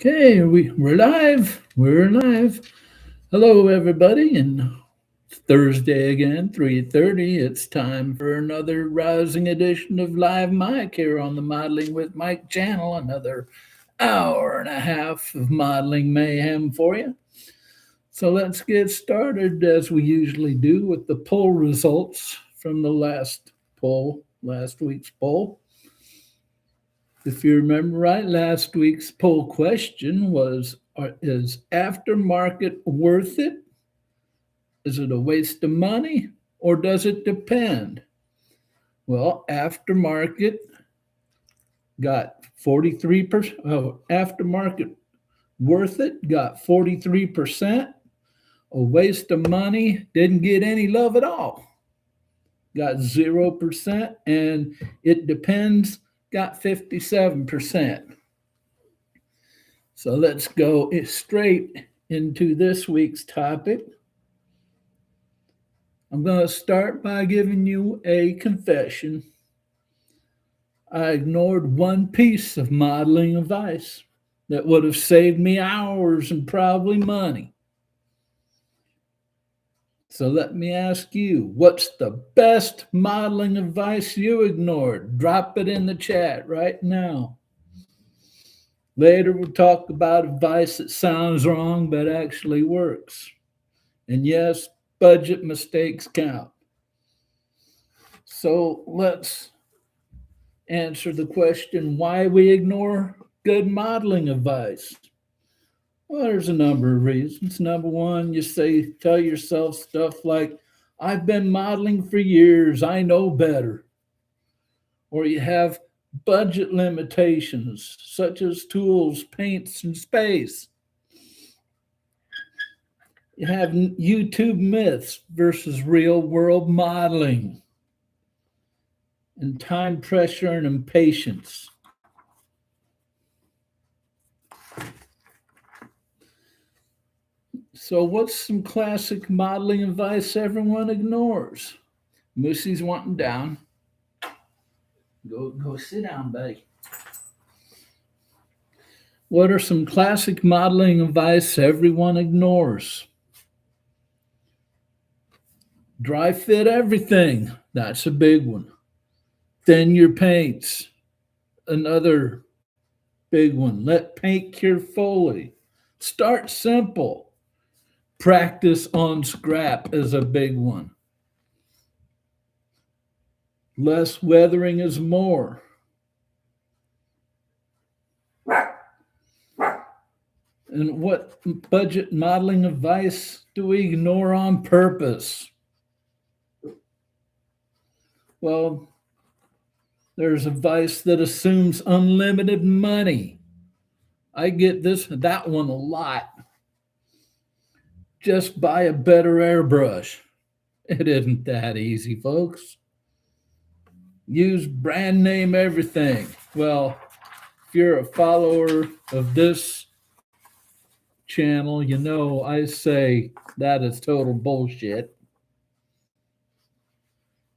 Okay, we're live. We're live. Hello, everybody, and it's Thursday again, 3:30. It's time for another rousing edition of Live Mike here on the Modeling with Mike channel. Another hour and a half of modeling mayhem for you. So let's get started as we usually do with the poll results from the last week's poll. If you remember right, last week's poll question was is aftermarket worth it? Is it a waste of money or does it depend? Well, aftermarket got 43%. Oh, aftermarket worth it got 43%. A waste of money didn't get any love at all. Got 0%. And it depends got 57%. So let's go straight into this week's topic. I'm going to start by giving you a confession. I ignored one piece of modeling advice that would have saved me hours and probably money. So let me ask you, what's the best modeling advice you ignored? Drop it in the chat right now. Later, we'll talk about advice that sounds wrong but actually works. And yes, budget mistakes count. So let's answer the question why we ignore good modeling advice. Well, there's a number of reasons. Number one, tell yourself stuff like, I've been modeling for years, I know better. Or you have budget limitations, such as tools, paints, and space. You have YouTube myths versus real world modeling, and time pressure and impatience. So, what's some classic modeling advice everyone ignores? Moosey's wanting down. Go sit down, buddy. What are some classic modeling advice everyone ignores? Dry fit everything. That's a big one. Thin your paints. Another big one. Let paint cure fully. Start simple. Practice on scrap is a big one. Less weathering is more. And what budget modeling advice do we ignore on purpose? Well, there's advice that assumes unlimited money. I get that one a lot. Just buy a better airbrush. It isn't that easy, folks. Use brand name everything. Well, if you're a follower of this channel, you know I say that is total bullshit.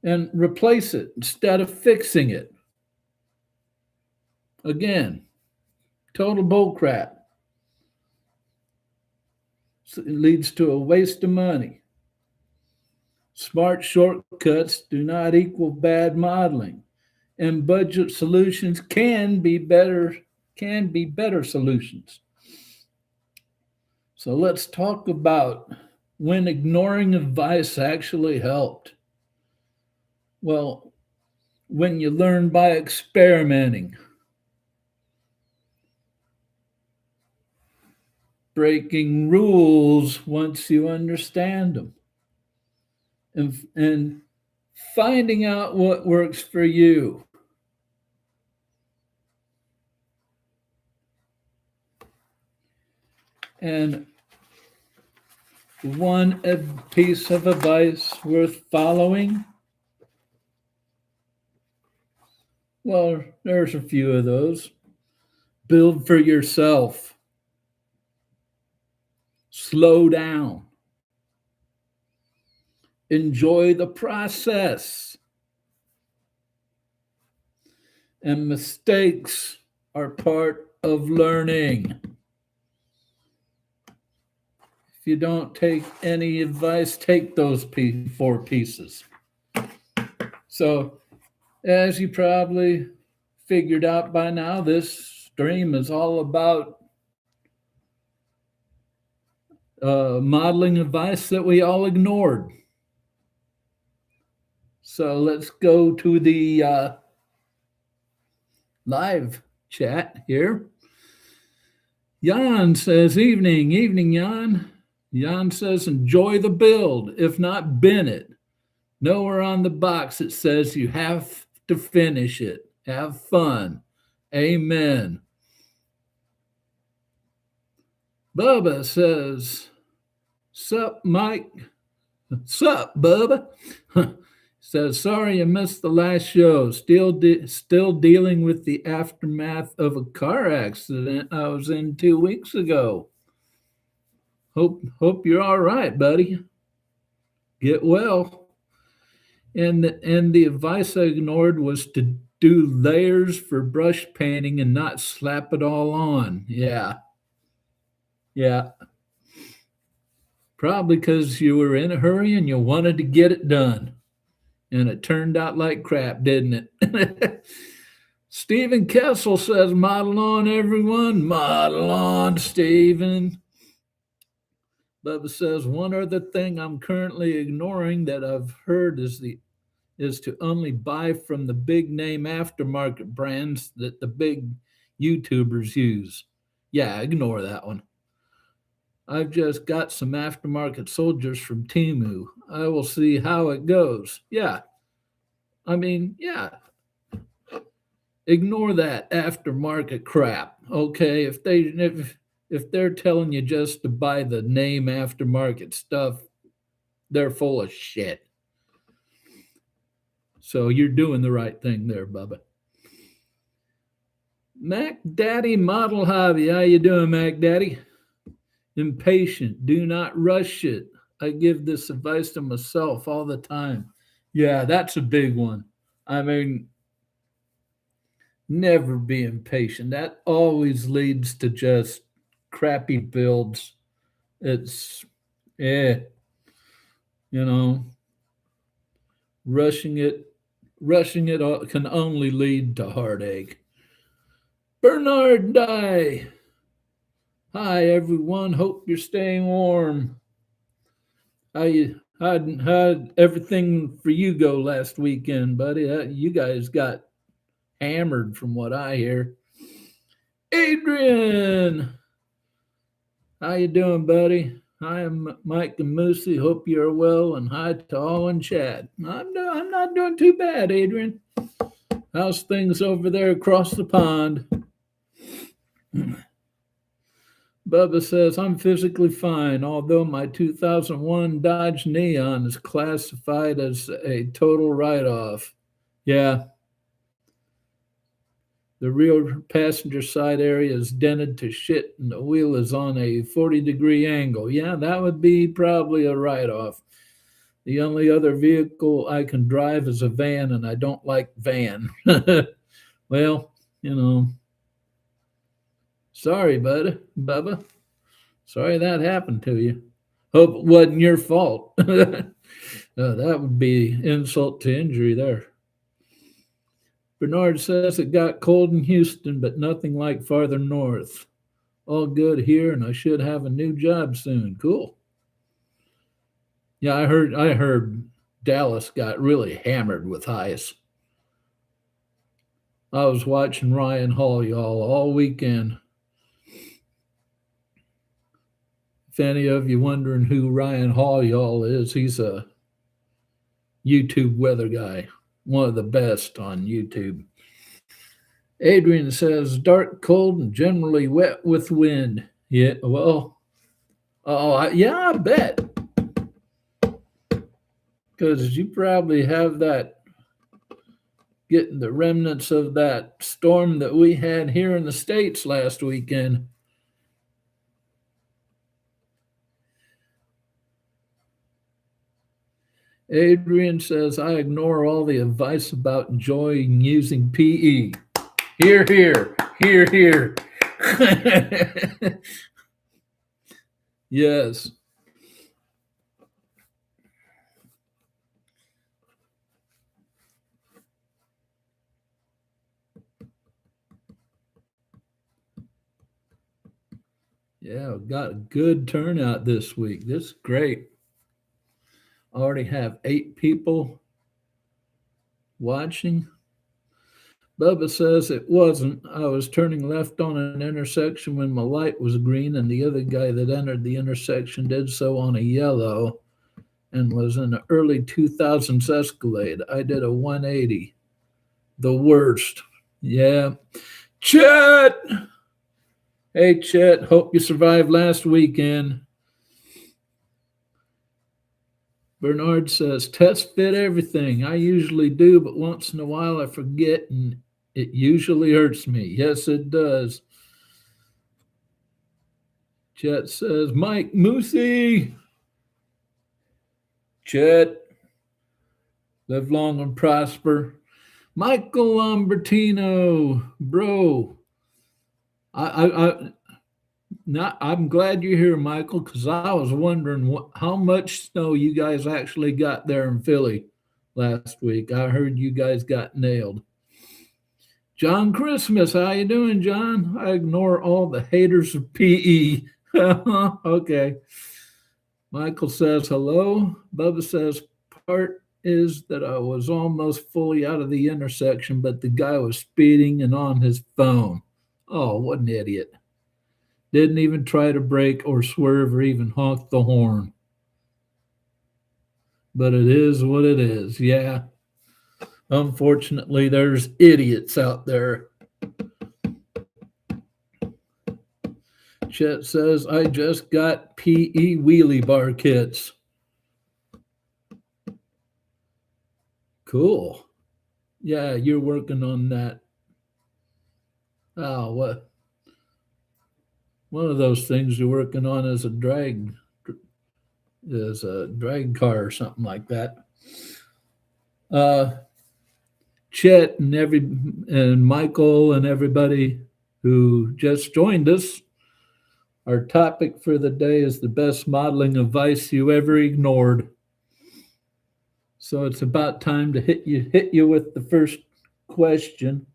And replace it instead of fixing it. Again, total bullcrap. So it leads to a waste of money. Smart shortcuts do not equal bad modeling, and budget solutions can be better solutions. So let's talk about when ignoring advice actually helped. Well, when you learn by experimenting, breaking rules once you understand them, and finding out what works for you. And one piece of advice worth following? Well, there's a few of those. Build for yourself. Slow down. Enjoy the process. And mistakes are part of learning. you don't take any advice, take those 4 pieces. So, as you probably figured out by now, this stream is all about modeling advice that we all ignored. So let's go to the live chat here. Jan says, evening, Jan. Jan says, enjoy the build, if not bin it. Nowhere on the box it says you have to finish it. Have fun. Amen. Bubba says, sup, Mike? Sup, Bubba? Says, sorry you missed the last show. Still dealing with the aftermath of a car accident I was in 2 weeks ago. Hope you're all right, buddy. Get well. And the advice I ignored was to do layers for brush painting and not slap it all on. Yeah. Probably because you were in a hurry and you wanted to get it done. And it turned out like crap, didn't it? Stephen Kessel says, model on, everyone. Model on, Stephen. Bubba says, one other thing I'm currently ignoring that I've heard is to only buy from the big name aftermarket brands that the big YouTubers use. Yeah, ignore that one. I've just got some aftermarket soldiers from Temu. I will see how it goes. Yeah. I mean, yeah. Ignore that aftermarket crap. Okay. If they're telling you just to buy the name aftermarket stuff, they're full of shit. So you're doing the right thing there, Bubba. Mac Daddy Model Hobby. How you doing, Mac Daddy? Impatient. Do not rush it. I give this advice to myself all the time. Yeah, that's a big one. I mean, never be impatient. That always leads to just crappy builds. It's, rushing it can only lead to heartache. Bernard Dye. Hi, everyone. Hope you're staying warm. How'd everything for you go last weekend, buddy? You guys got hammered from what I hear. Adrian. How you doing, buddy? Hi, I'm Mike and Moosey. Hope you're well, and hi to all in chat. I'm not doing too bad, Adrian. How's things over there across the pond? Bubba says, I'm physically fine, although my 2001 Dodge Neon is classified as a total write-off. Yeah. The rear passenger side area is dented to shit, and the wheel is on a 40-degree angle. Yeah, that would be probably a write-off. The only other vehicle I can drive is a van, and I don't like van. Well, sorry, Bubba. Sorry that happened to you. Hope it wasn't your fault. That would be insult to injury there. Bernard says it got cold in Houston, but nothing like farther north. All good here, and I should have a new job soon. Cool. Yeah, I heard Dallas got really hammered with ice. I was watching Ryan Hall, y'all, all weekend. If any of you wondering who Ryan Hall, y'all, is, he's a YouTube weather guy. One of the best on YouTube. Adrian says, dark, cold, and generally wet with wind. Yeah, well, I bet. Because you probably have that, getting the remnants of that storm that we had here in the States last weekend. Adrian says, I ignore all the advice about enjoying using PE. Hear, hear, hear, hear. Yes. Yeah, we got a good turnout this week. This is great. I already have 8 people watching. Bubba says it wasn't. I was turning left on an intersection when my light was green, and the other guy that entered the intersection did so on a yellow and was in an early 2000s Escalade. I did a 180. The worst. Yeah. Chet! Hey, Chet. Hope you survived last weekend. Bernard says, test fit everything. I usually do, but once in a while I forget, and it usually hurts me. Yes, it does. Chet says, Mike Moosey. Chet, live long and prosper. Michael Lambertino, bro. I not. I'm glad you're here, Michael, because I was wondering how much snow you guys actually got there in Philly last week. I heard you guys got nailed. John Christmas, how you doing, John? I ignore all the haters of PE. Okay. Michael says hello. Bubba says part is that I was almost fully out of the intersection, but the guy was speeding and on his phone. Oh, what an idiot. Didn't even try to brake or swerve or even honk the horn. But it is what it is. Yeah. Unfortunately, there's idiots out there. Chet says, I just got PE wheelie bar kits. Cool. Yeah, you're working on that. Oh, what? One of those things you're working on is a drag car or something like that. Uh, Chet and Michael and everybody who just joined us. Our topic for the day is the best modeling advice you ever ignored. So it's about time to hit you with the first question.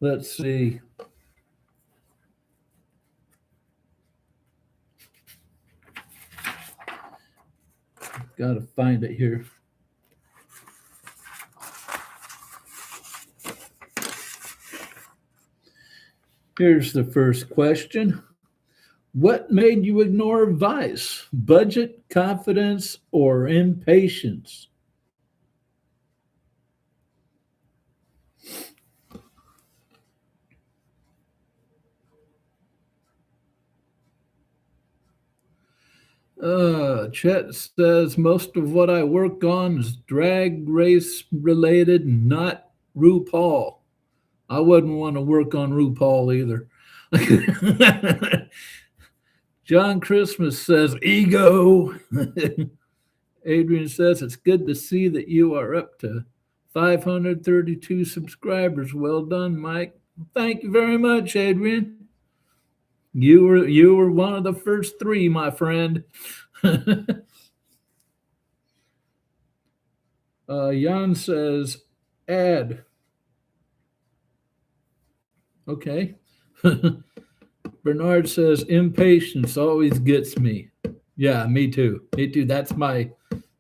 Let's see. Got to find it here. Here's the first question. What made you ignore advice? Budget, confidence, or impatience? Chet says most of what I work on is drag race related, not RuPaul. I wouldn't want to work on RuPaul either. John Christmas says ego. Adrian says it's good to see that you are up to 532 subscribers. Well done, Mike. Thank you very much, Adrian. You were one of the first 3, my friend. Jan says, add. Okay. Bernard says, impatience always gets me. Yeah, me too. Me too. That's my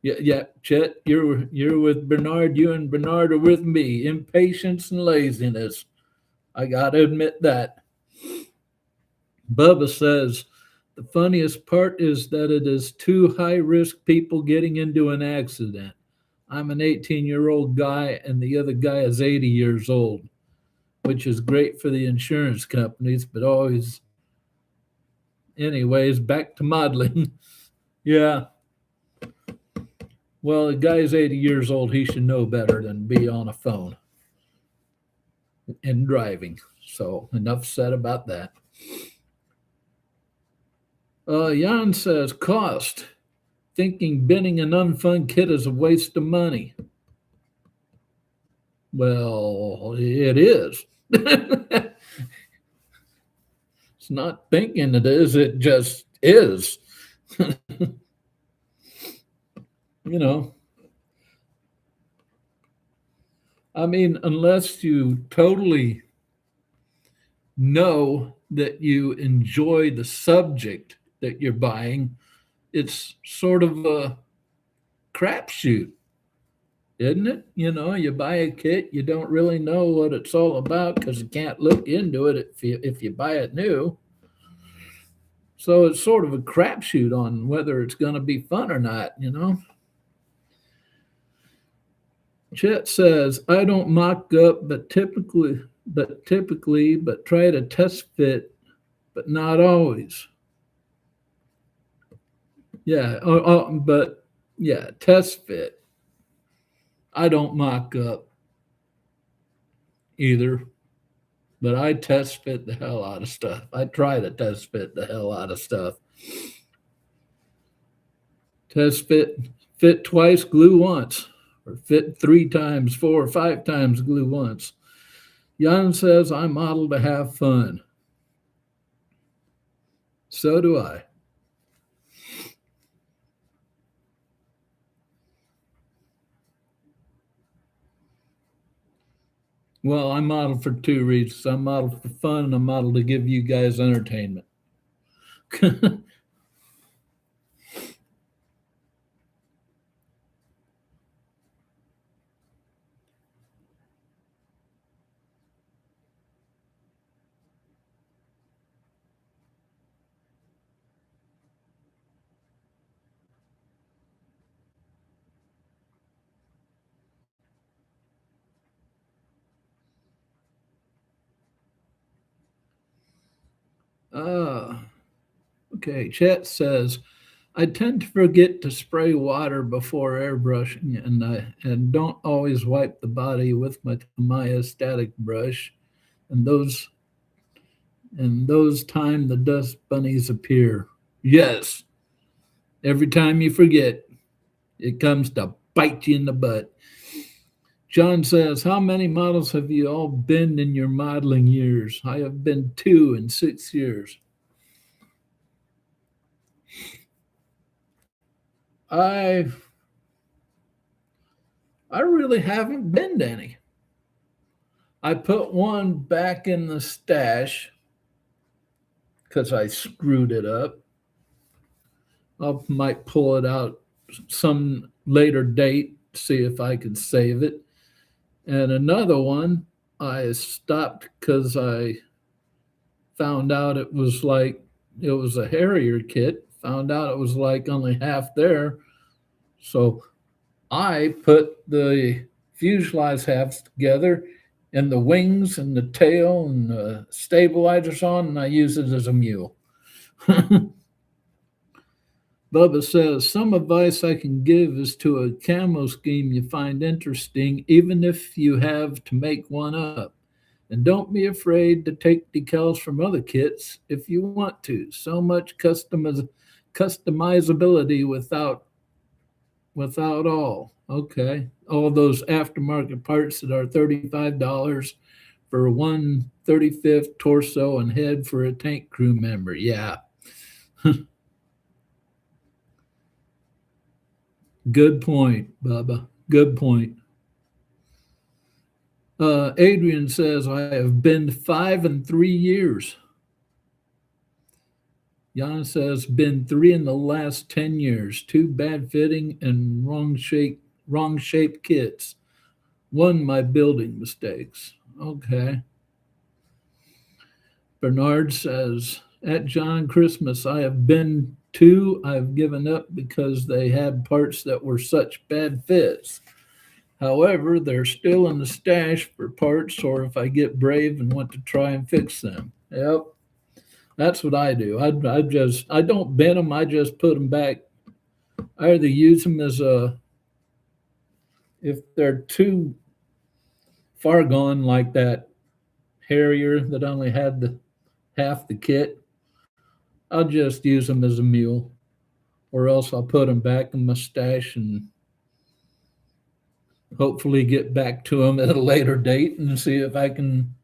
yeah, Chet, you're with Bernard. You and Bernard are with me. Impatience and laziness. I gotta admit that. Bubba says the funniest part is that it is 2 high risk people getting into an accident. I'm an 18-year-old guy, and the other guy is 80 years old, which is great for the insurance companies, but always, anyways, back to modeling. Yeah. Well, the guy's 80 years old. He should know better than be on a phone and driving. So, enough said about that. Jan says, cost. Thinking binning an unfun kit is a waste of money. Well, it is. It's not thinking it is, it just is. You know, I mean, unless you totally know that you enjoy the subject that you're buying. It's sort of a crapshoot, isn't it? You know, you buy a kit, you don't really know what it's all about because you can't look into it if you buy it new. So it's sort of a crapshoot on whether it's going to be fun or not, you know? Chet says, I don't mock up, but try to test fit, but not always. Yeah, but yeah, test fit. I don't mock up either, but I test fit the hell out of stuff. I try to test fit the hell out of stuff. Test fit twice, glue once, or fit three times, four or five times, glue once. Jan says, I model to have fun. So do I. Well, I model for two reasons. I model for fun and I model to give you guys entertainment. uh, okay, Chet says, I tend to forget to spray water before airbrushing, and don't always wipe the body with my Tamiya static brush. And those time the dust bunnies appear. Yes, every time you forget, it comes to bite you in the butt. John says, how many models have you all been in your modeling years? I have been two in 6 years. I I really haven't been to any. I put one back in the stash because I screwed it up. I might pull it out some later date, see if I can save it. And another one I stopped because I found out it was a Harrier kit. Found out it was like only half there. So I put the fuselage halves together and the wings and the tail and the stabilizers on, and I use it as a mule. Bubba says, some advice I can give is to a camo scheme you find interesting, even if you have to make one up. And don't be afraid to take decals from other kits if you want to. So much customizability without all. Okay. All those aftermarket parts that are $35 for one 35th torso and head for a tank crew member. Yeah. Good point, Bubba. Good point. Adrian says, I have been 5 in 3 years. Jan says, been three in the last 10 years. Two bad fitting and wrong shape kits. One, my building mistakes. Okay. Bernard says, at John Christmas, I have been two. I've given up because they had parts that were such bad fits. However, they're still in the stash for parts, or if I get brave and want to try and fix them. Yep, that's what I do. I don't bend them. I just put them back. I either use them as a if they're too far gone, like that Harrier that only had the half the kit. I'll just use them as a mule, or else I'll put them back in my stash and hopefully get back to them at a later date and see if I can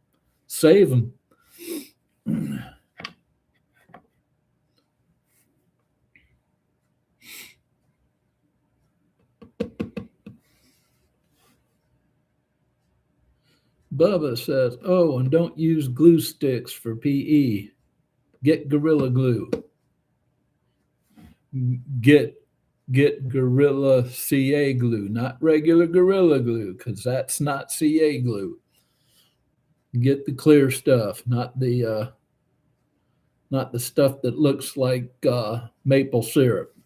save them. Bubba says, oh, and don't use glue sticks for PE. Get Gorilla Glue. Get Gorilla CA glue, not regular Gorilla Glue, because that's not CA glue. Get the clear stuff, not the stuff that looks like maple syrup.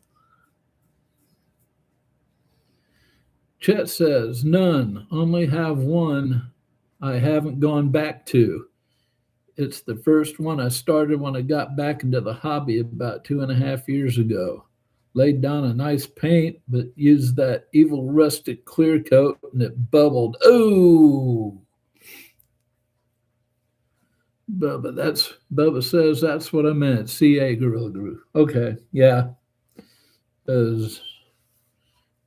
Chet says, none, only have one I haven't gone back to. It's the first one I started when I got back into the hobby about 2.5 years ago. Laid down a nice paint, but used that evil rustic clear coat and it bubbled. Oh, Bubba says that's what I meant. CA Gorilla Glue. Okay, yeah. Because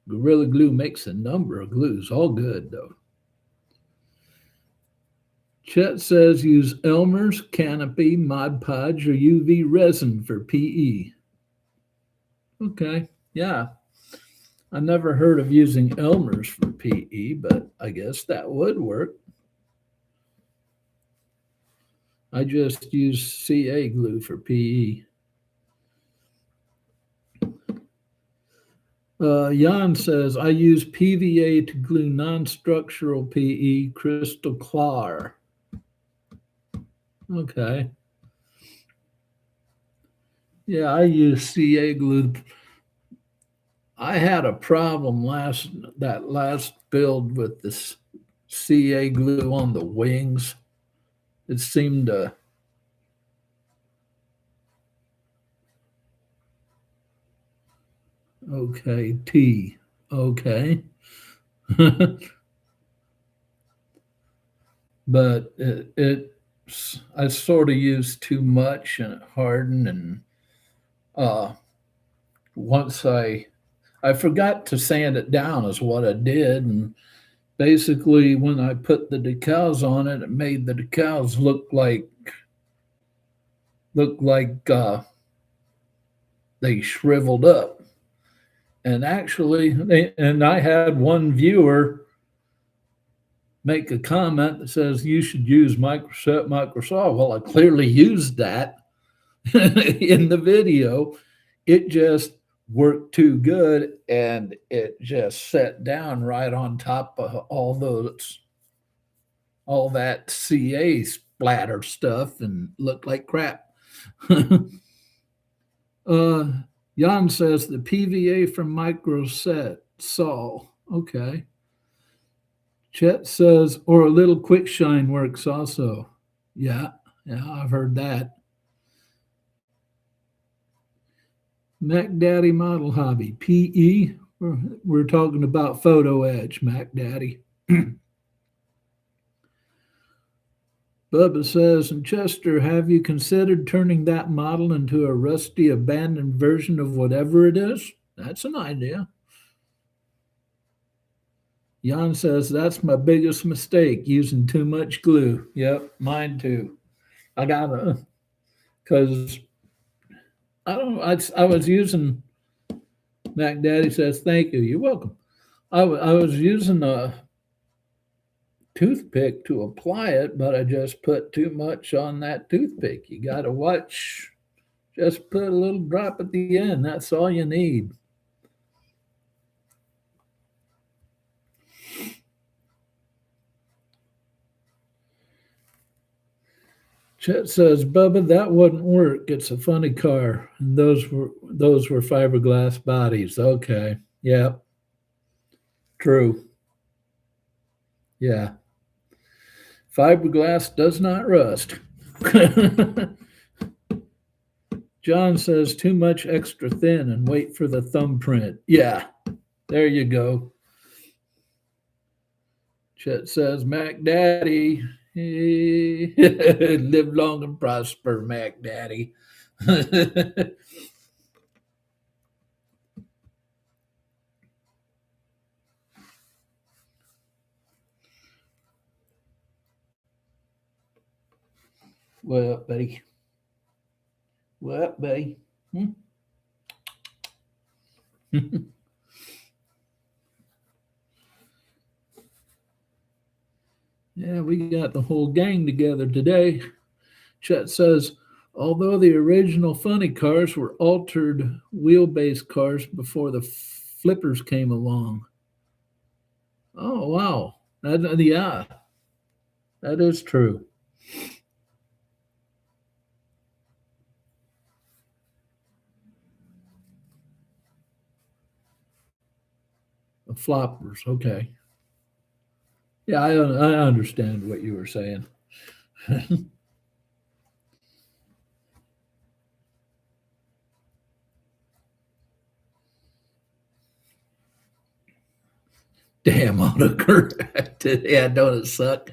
Gorilla Glue makes a number of glues, all good though. Chet says use Elmer's, Canopy, Mod Podge, or UV resin for PE. Okay, yeah. I never heard of using Elmer's for PE, but I guess that would work. I just use CA glue for PE. Jan says, I use PVA to glue non-structural PE crystal clar. Okay. Yeah, I use CA glue. I had a problem that last build with this CA glue on the wings. It seemed to okay, T. Okay. But I sort of used too much and it hardened and uh once I forgot to sand it down is what I did, and basically when I put the decals on it, it made the decals look like they shriveled up. And actually, and I had one viewer make a comment that says you should use Microsoft. Well, I clearly used that in the video. It just worked too good and it just set down right on top of all that CA splatter stuff and looked like crap. uh, Jan says the PVA from Microset Sol. Okay. Chet says, or a little quick shine works also. Yeah, I've heard that. Mac Daddy Model Hobby, PE. We're talking about Photo Edge, Mac Daddy. Bubba says, and Chester, have you considered turning that model into a rusty, abandoned version of whatever it is? That's an idea. Jan says, that's my biggest mistake, using too much glue. Yep, mine too. I gotta, because I was using, Mac Daddy says, thank you. You're welcome. I was using a toothpick to apply it, but I just put too much on that toothpick. You got to watch. Just put a little drop at the end. That's all you need. Chet says, Bubba, that wouldn't work. It's a funny car. And those were fiberglass bodies. Okay. Yeah. True. Yeah. Fiberglass does not rust. John says too much extra thin and wait for the thumbprint. Yeah, there you go. Chet says Mac Daddy. Live long and prosper, Mac Daddy. What up, buddy? What up, buddy? Yeah, we got the whole gang together today. Chet says, although the original funny cars were altered wheelbase cars before the flippers came along. Oh, wow. Yeah, that is true. The floppers. Okay. Yeah, I understand what you were saying. Damn autocorrect. Yeah, don't it suck?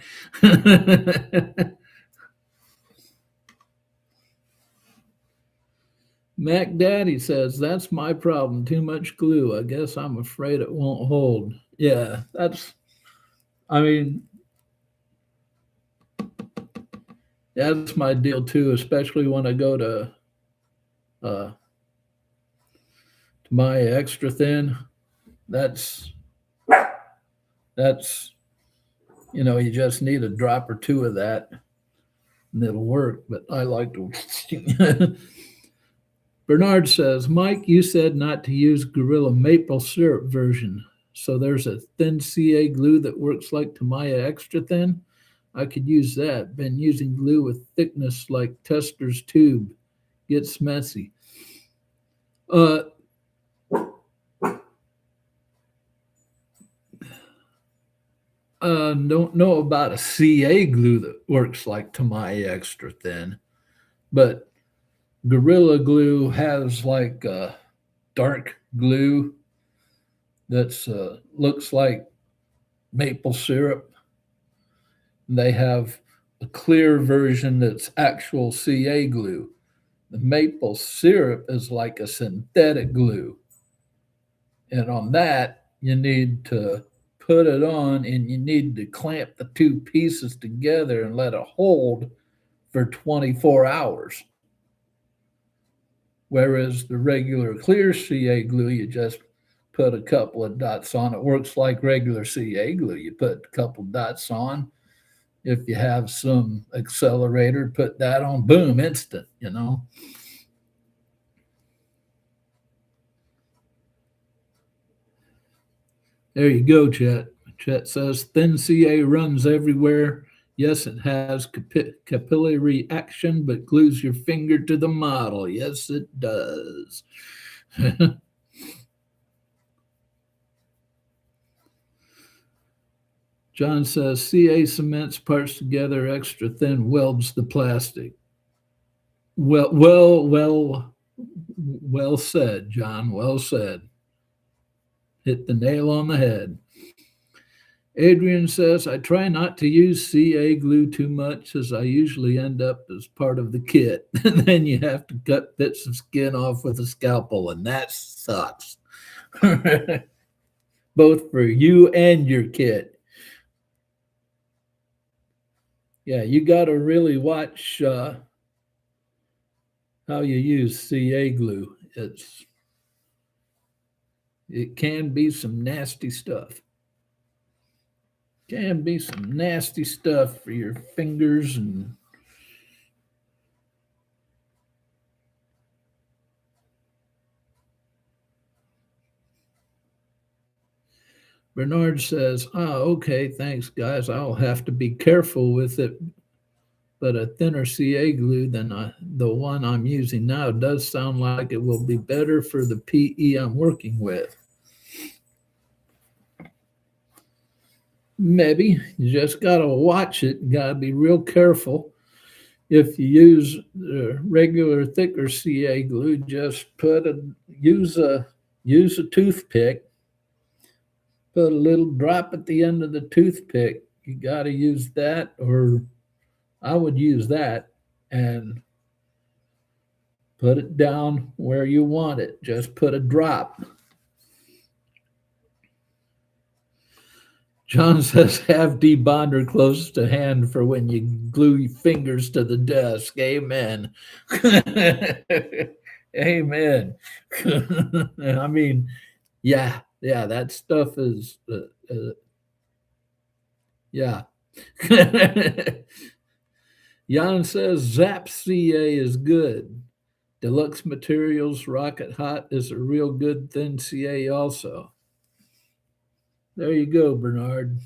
Mac Daddy says, that's my problem. Too much glue. I guess I'm afraid it won't hold. Yeah, I mean, that's my deal too, especially when I go uh, to my extra thin. That's, that's, you just need a drop or two of that and it'll work. But I like to. Bernard says, Mike, you said not to use Gorilla maple syrup version. So there's a thin CA glue that works like Tamiya extra thin. I could use that. Been using glue with thickness like Tester's tube. Gets messy. Uh, don't know about a CA glue that works like Tamiya extra thin, but Gorilla Glue has like dark glue that's looks like maple syrup. They have a clear version that's actual CA glue. The maple syrup is like a synthetic glue. And on that, you need to put it on and you need to clamp the two pieces together and let it hold for 24 hours. Whereas the regular clear CA glue, you just put a couple of dots on. It works like regular CA glue. You put a couple dots on. If you have some accelerator, put that on, boom, instant. There you go, Chet. Chet says thin CA runs everywhere. Yes, it has capillary action, but glues your finger to the model. Yes, it does. John says CA cements parts together extra thin, welds the plastic. Well said, John. Well said. Hit the nail on the head. Adrian says, I try not to use CA glue too much as I usually end up as part of the kit. And then you have to cut bits of skin off with a scalpel, and that sucks. Both for you and your kit. Yeah, you got to really watch how you use CA glue. It can be some nasty stuff. Can be some nasty stuff for your fingers and Bernard says, okay, thanks, guys. I'll have to be careful with it, but a thinner CA glue than the one I'm using now does sound like it will be better for the PE I'm working with. Maybe. You just got to watch it. You got to be real careful. If you use regular thicker CA glue, just use a toothpick. Put a little drop at the end of the toothpick. You got to use that, or I would use that and put it down where you want it. Just put a drop. John says, have debonder close to hand for when you glue your fingers to the desk. Amen. Amen. I mean, yeah, that stuff is, yeah. Jan says Zap CA is good. Deluxe Materials Rocket Hot is a real good thin CA also. There you go, Bernard.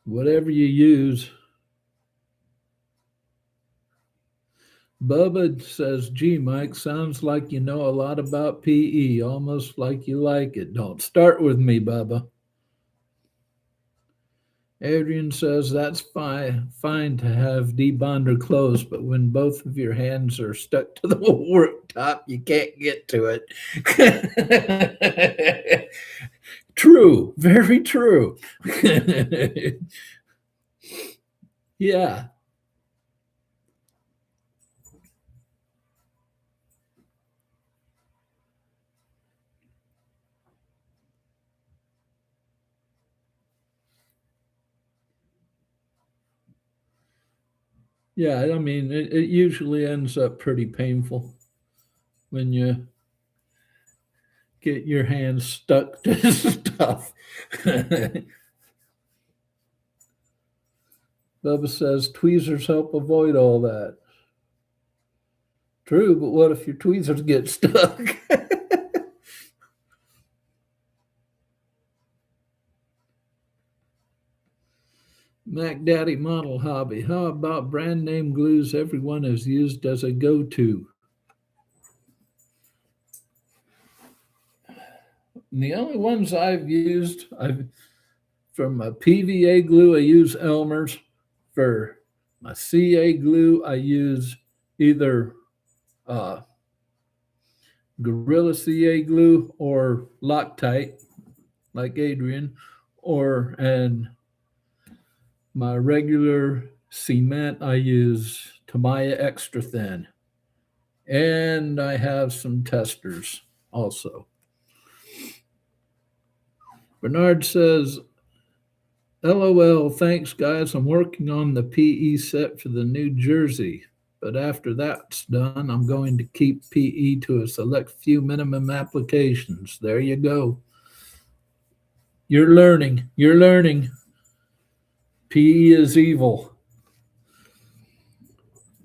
Whatever you use. Bubba says, gee, Mike, sounds like you know a lot about PE, almost like you like it. Don't start with me, Bubba. Adrian says, that's fine to have debonder close, but when both of your hands are stuck to the worktop, you can't get to it. True, very true. Yeah. Yeah, I mean, it usually ends up pretty painful when you get your hands stuck to stuff. Bubba says tweezers help avoid all that. True, but what if your tweezers get stuck? Mac Daddy Model Hobby. How about brand name glues everyone has used as a go to? The only ones I've used, from a PVA glue, I use Elmer's. For my CA glue, I use either uh, Gorilla CA glue or Loctite, like Adrian, and my regular cement, I use Tamiya Extra Thin. And I have some testers also. Bernard says, LOL, thanks guys. I'm working on the PE set for the New Jersey. But after that's done, I'm going to keep PE to a select few minimum applications. There you go. You're learning. You're learning. PE is evil.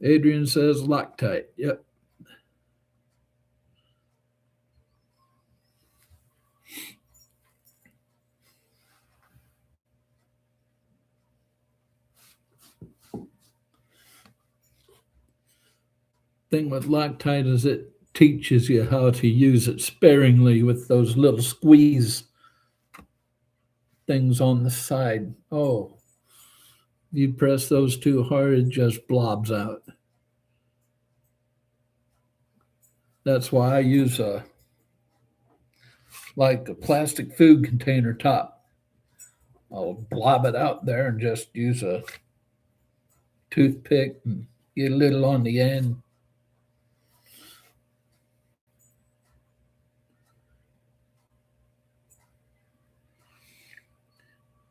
Adrian says Loctite. Yep. Thing with Loctite is it teaches you how to use it sparingly with those little squeeze things on the side. Oh, you press those too hard, it just blobs out. That's why I use like a plastic food container top. I'll blob it out there and just use a toothpick and get a little on the end.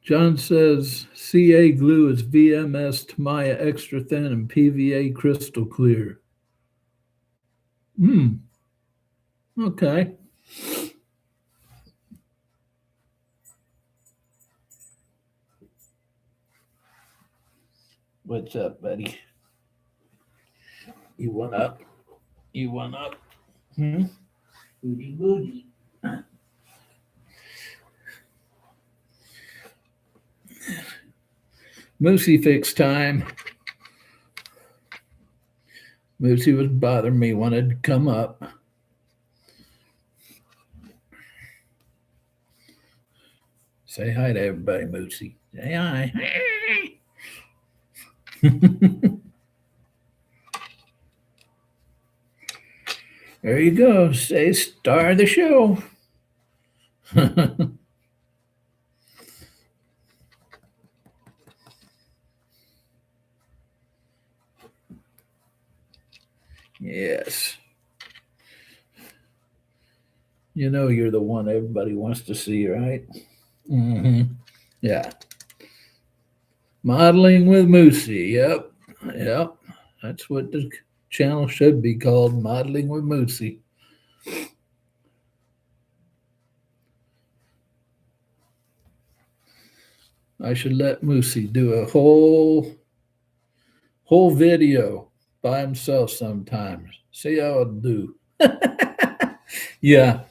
John says CA glue is VMS Tamiya Extra Thin and PVA Crystal Clear. Okay. What's up, buddy? You want up? You want up? Booty booty. Moosey fix time. Moosey was bothering me, wanted to come up. Say hi to everybody, Moosey. Say hi. There you go. Say star of the show. Yes. You know you're the one everybody wants to see, right? Mm-hmm. Yeah. Modeling with Moosey. Yep. Yep. That's what the channel should be called Modeling with Moosey. I should let Moosey do a whole video by himself sometimes. See how it'll do. Yeah.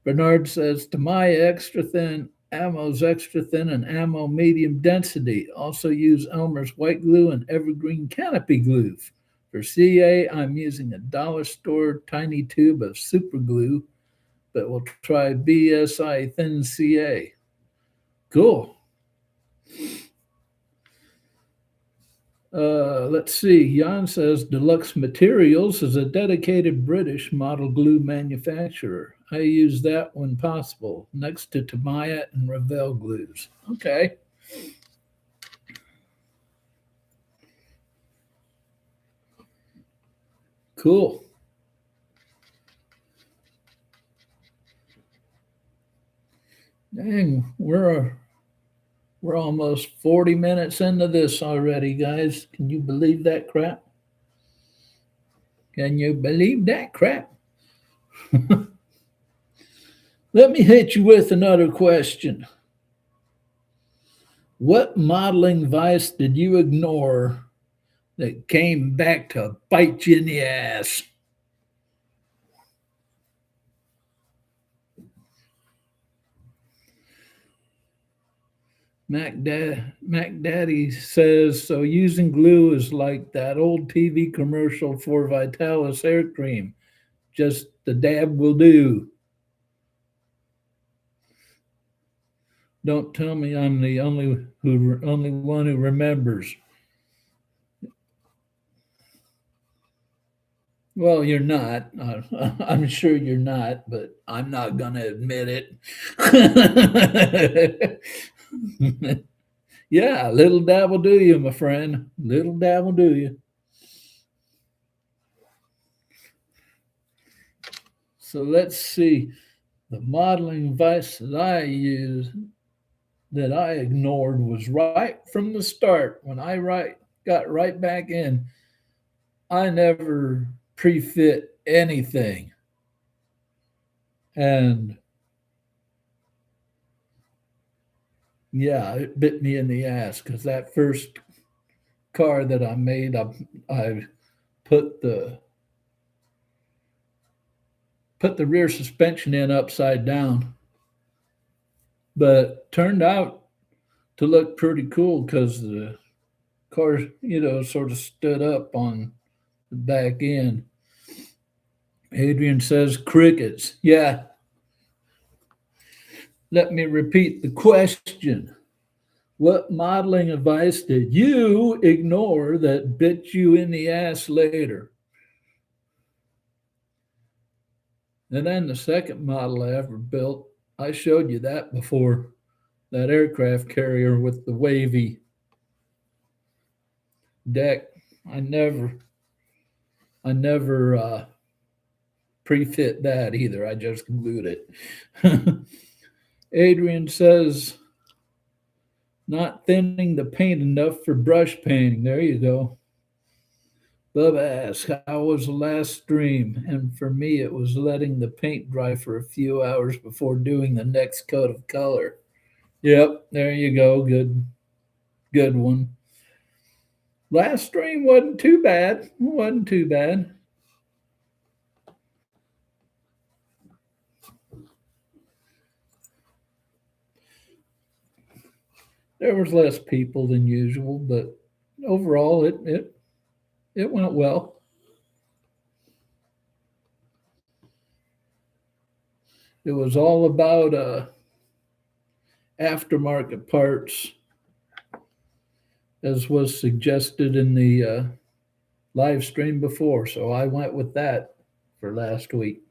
Bernard says Tamiya extra thin, ammo's extra thin, and ammo medium density. Also use Elmer's white glue and evergreen canopy glue. For CA, I'm using a dollar store tiny tube of super glue, but we'll try BSI thin CA. Cool. Let's see. Jan says Deluxe Materials is a dedicated British model glue manufacturer. I use that when possible, next to Tamiya and Revell glues. Okay. Cool. Dang, we're almost 40 minutes into this already, guys. Can you believe that crap? Can you believe that crap? Let me hit you with another question. What modeling vice did you ignore that came back to bite you in the ass? Mac Daddy says, so using glue is like that old TV commercial for Vitalis hair cream. Just the dab will do. Don't tell me I'm the only one who remembers. Well, you're not. I'm sure you're not, but I'm not going to admit it. Yeah, little dab will do you, my friend. Little dab will do you. So let's see. The modeling advice that I used that I ignored was right from the start. When I got right back in, I never pre-fit anything. And yeah, it bit me in the ass because that first car that I made, I put the rear suspension in upside down, but turned out to look pretty cool because the car, sort of stood up on the back end. Adrian says crickets. Yeah. Let me repeat the question. What modeling advice did you ignore that bit you in the ass later? And then the second model I ever built, I showed you that before, that aircraft carrier with the wavy deck. I never pre-fit that either. I just glued it. Adrian says, not thinning the paint enough for brush painting. There you go. Bubba asks, how was the last stream? And for me, it was letting the paint dry for a few hours before doing the next coat of color. Yep, there you go. Good one. Last stream wasn't too bad. There was less people than usual, but overall it went well. It was all about aftermarket parts, as was suggested in the live stream before. So I went with that for last week.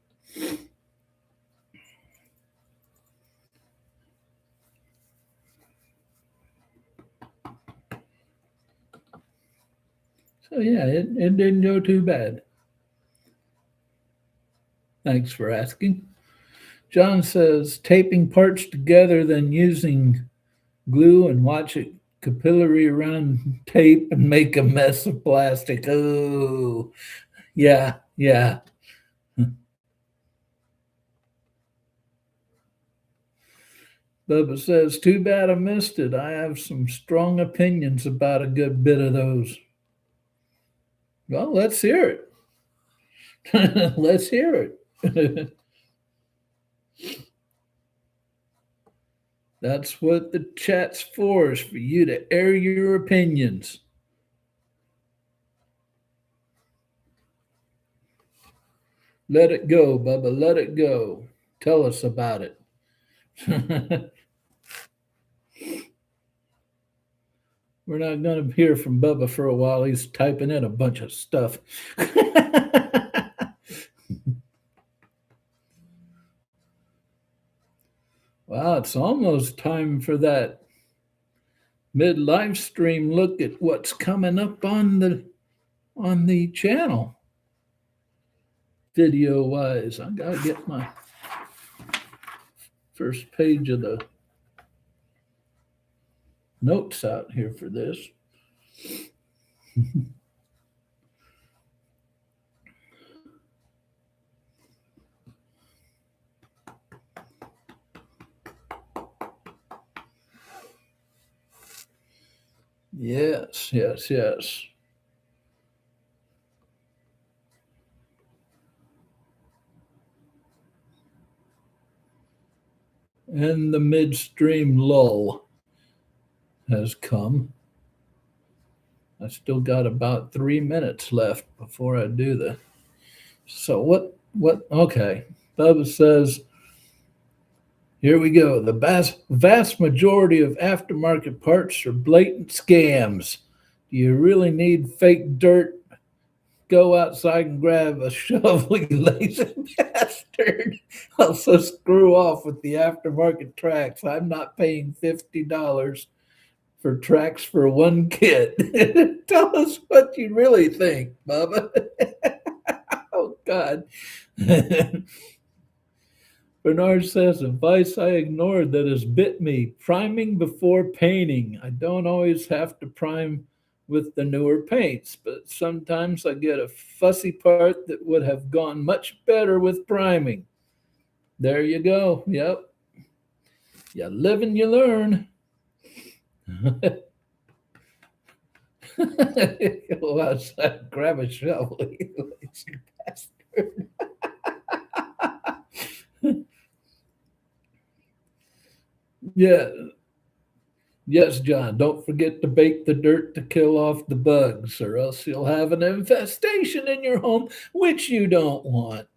So yeah, it didn't go too bad. Thanks for asking. John says taping parts together, then using glue and watch it capillary around tape and make a mess of plastic. Oh, yeah, yeah. Bubba says, too bad I missed it. I have some strong opinions about a good bit of those. Well, let's hear it. Let's hear it. That's what the chat's for, is for you to air your opinions. Let it go, Bubba. Let it go. Tell us about it. We're not going to hear from Bubba for a while. He's typing in a bunch of stuff. Wow, it's almost time for that mid live stream look at what's coming up on the channel. Video wise, I gotta get my first page of the notes out here for this. Yes, yes, yes. And the midstream lull has come. I still got about 3 minutes left before I do the. So what? Okay. Bubba says, here we go. The vast majority of aftermarket parts are blatant scams. Do you really need fake dirt? Go outside and grab a shovel, you lazy bastard. Also, screw off with the aftermarket tracks. I'm not paying $50 for tracks for one kit. Tell us what you really think, Bubba. Oh, God. Bernard says, advice I ignored that has bit me. Priming before painting. I don't always have to prime with the newer paints, but sometimes I get a fussy part that would have gone much better with priming. There you go. Yep. You live and you learn. Go outside, grab a shovel, you lazy bastard. Yeah. Yes, John, don't forget to bake the dirt to kill off the bugs, or else you'll have an infestation in your home, which you don't want.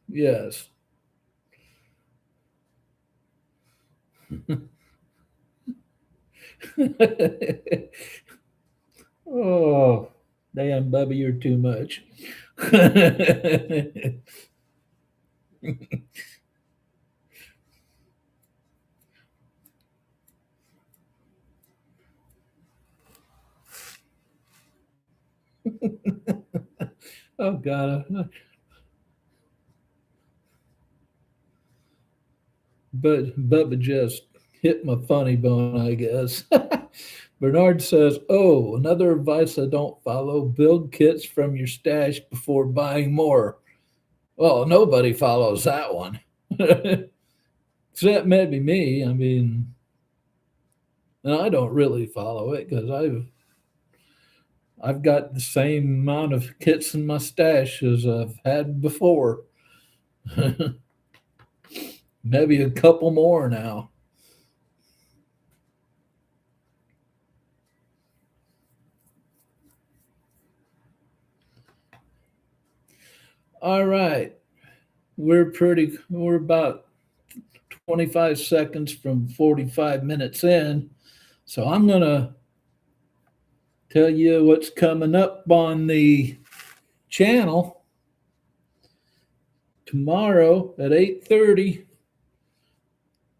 Yes. Oh, damn, Bubby, you're too much. Oh, God. But Bubba just hit my funny bone, I guess. Bernard says, oh, another advice I don't follow, build kits from your stash before buying more. Well, nobody follows that one. Except maybe me. I mean, and I don't really follow it because I've got the same amount of kits in my stash as I've had before. Maybe a couple more now. All right. We're about 25 seconds from 45 minutes in. So I'm going to tell you what's coming up on the channel tomorrow at 8:30.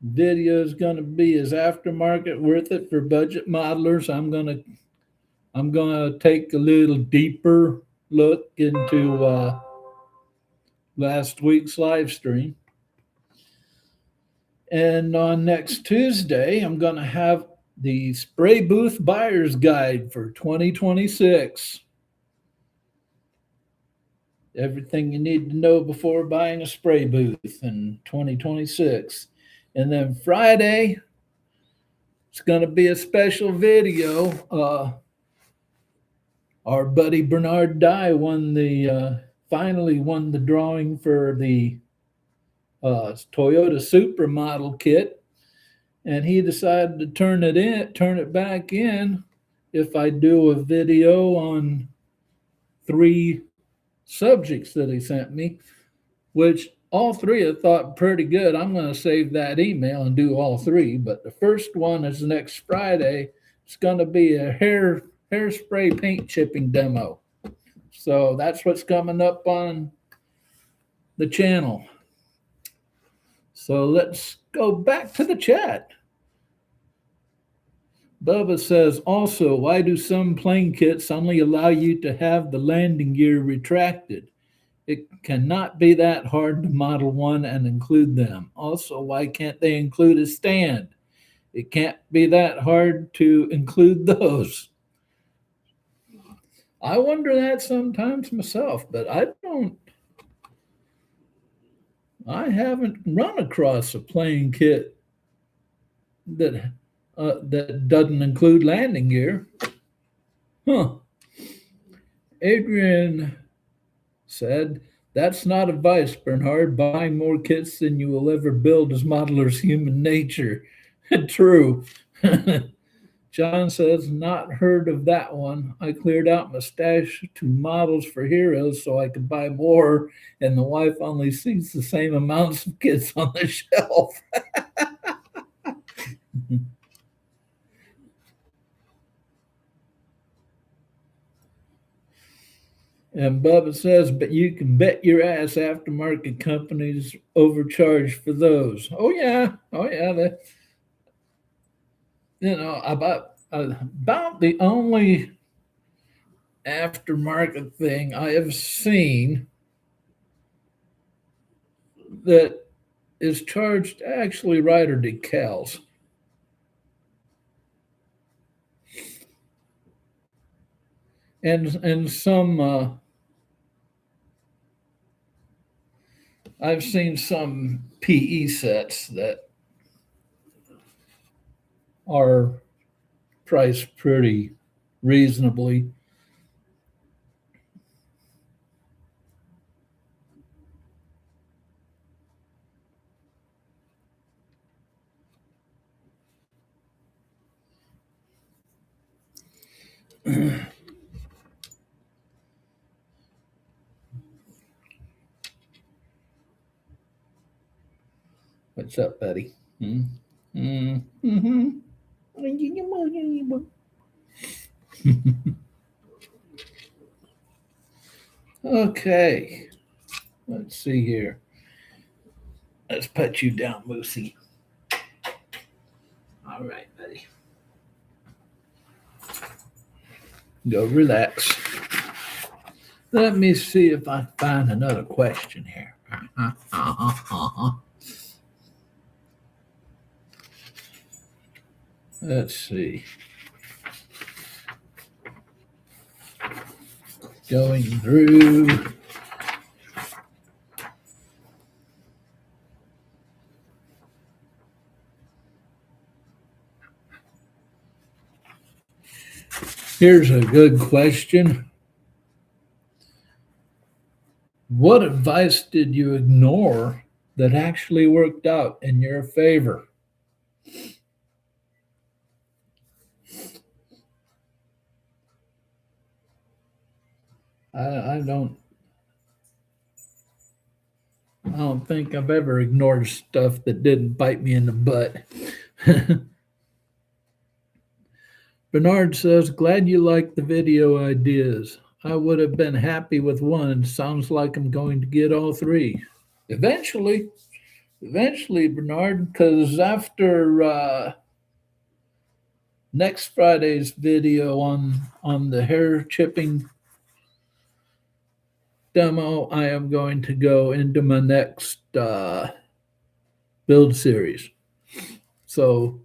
Video is going to be Is Aftermarket Worth It for Budget Modelers? I'm gonna take a little deeper look into last week's live stream. And on next Tuesday, I'm going to have the Spray Booth Buyer's Guide for 2026. Everything you need to know before buying a spray booth in 2026. And then Friday, it's going to be a special video. Our buddy Bernard Dye finally won the drawing for the Toyota Supermodel kit, and he decided to turn it back in if I do a video on 3 subjects that he sent me, which all 3 I thought pretty good. I'm going to save that email and do all 3, but the first one is next Friday. It's going to be a hairspray paint chipping demo. So that's what's coming up on the channel. So let's go back to the chat. Bubba says, also, why do some plane kits only allow you to have the landing gear retracted? It cannot be that hard to model one and include them. Also, why can't they include a stand? It can't be that hard to include those. I wonder that sometimes myself, but I haven't run across a plane kit that doesn't include landing gear. Huh. Adrian said, that's not advice, Bernhard. Buying more kits than you will ever build is modeler's human nature. True. John says, not heard of that one. I cleared out my stash to models for heroes so I could buy more, and the wife only sees the same amounts of kits on the shelf. And Bubba says, but you can bet your ass aftermarket companies overcharge for those. Oh yeah. That, about the only aftermarket thing I have seen that is charged actually rider decals. And some I've seen some PE sets that are priced pretty reasonably. What's up, buddy? Okay, let's see here. Let's put you down, Moosey. All right, buddy. Go relax. Let me see if I find another question here. Let's see. Going through. Here's a good question. What advice did you ignore that actually worked out in your favor? I don't think I've ever ignored stuff that didn't bite me in the butt. Bernard says, glad you like the video ideas. I would have been happy with one. Sounds like I'm going to get all 3. Eventually, Bernard, because after next Friday's video on the hair chipping demo, I am going to go into my next build series. So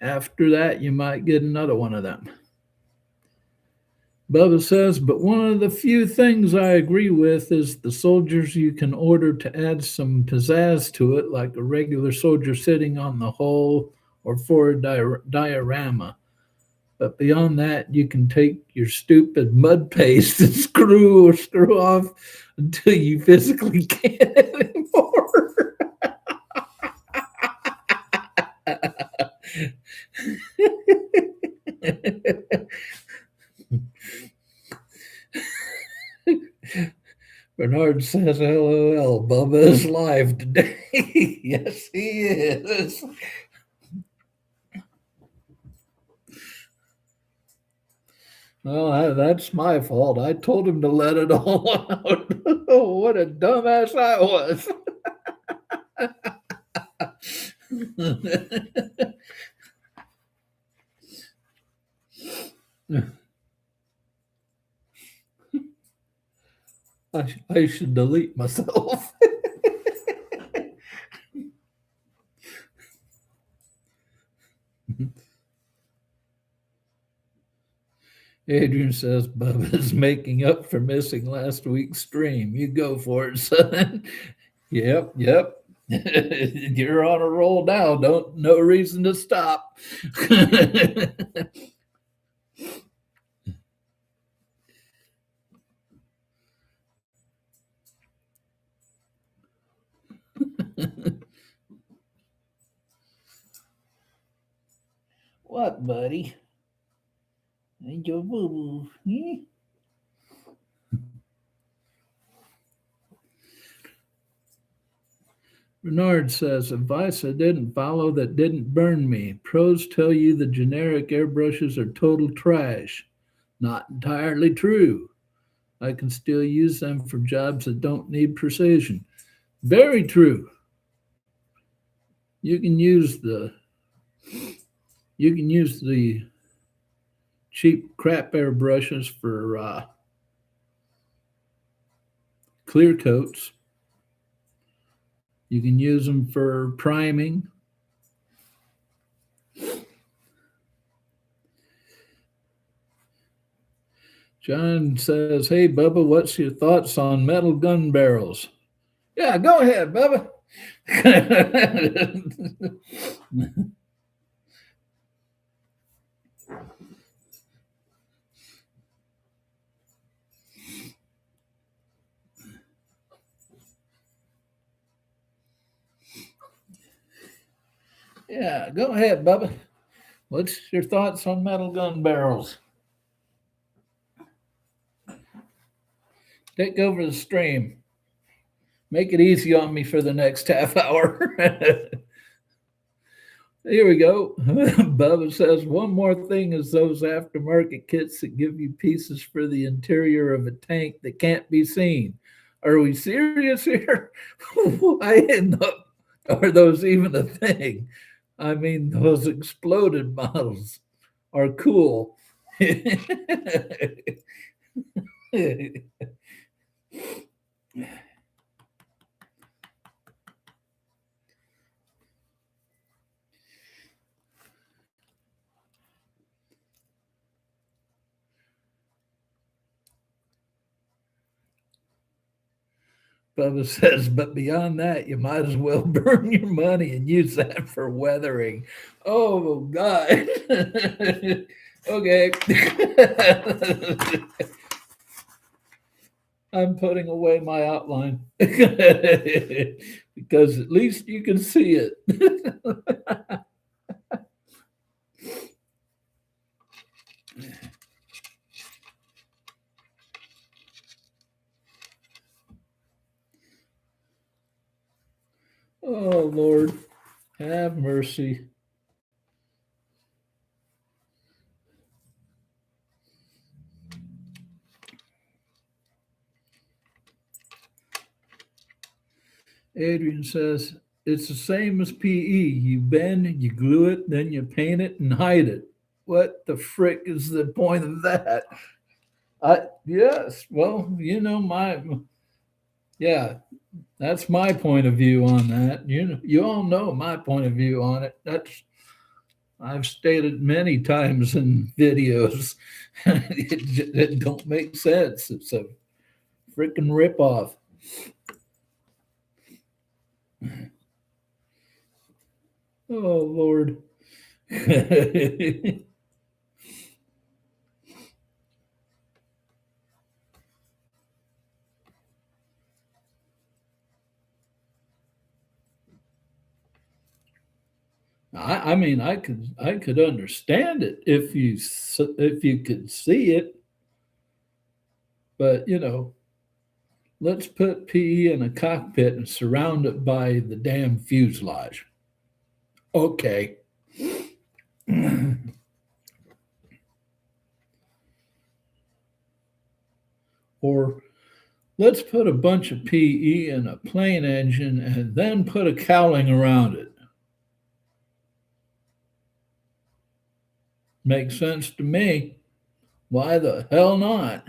after that, you might get another one of them. Bubba says, but one of the few things I agree with is the soldiers you can order to add some pizzazz to it, like a regular soldier sitting on the hull or for a diorama. But beyond that, you can take your stupid mud paste and screw off until you physically can't anymore. Bernard says, LOL, Bubba is live today. Yes, he is. Well, that's my fault. I told him to let it all out. Oh, what a dumbass I was. I should delete myself. Adrian says Bubba's making up for missing last week's stream. You go for it, son. Yep. You're on a roll now. No reason to stop. What, buddy? Ain't your boo boo? Bernard says, advice I didn't follow that didn't burn me. Pros tell you the generic airbrushes are total trash. Not entirely true. I can still use them for jobs that don't need precision. Very true. You can use the cheap crap airbrushes for clear coats. You can use them for priming. John says, hey, Bubba, what's your thoughts on metal gun barrels? Yeah, go ahead, Bubba. Yeah, go ahead, Bubba. What's your thoughts on metal gun barrels? Take over the stream. Make it easy on me for the next half hour. Here we go. Bubba says, one more thing is those aftermarket kits that give you pieces for the interior of a tank that can't be seen. Are we serious here? I didn't know. Are those even a thing? I mean, those exploded models are cool. Bubba says, but beyond that, you might as well burn your money and use that for weathering. Oh, God. Okay. I'm putting away my outline because at least you can see it. Oh, Lord, have mercy. Adrian says, it's the same as PE. You bend, you glue it, then you paint it and hide it. What the frick is the point of that? Yes, well, yeah, That's my point of view on that. You all know my point of view on it. That's I've stated many times in videos. It don't make sense. It's a freaking ripoff. Oh Lord. I mean, I could understand it if you could see it, but let's put PE in a cockpit and surround it by the damn fuselage. Okay. Or let's put a bunch of PE in a plane engine and then put a cowling around it. Makes sense to me. Why the hell not?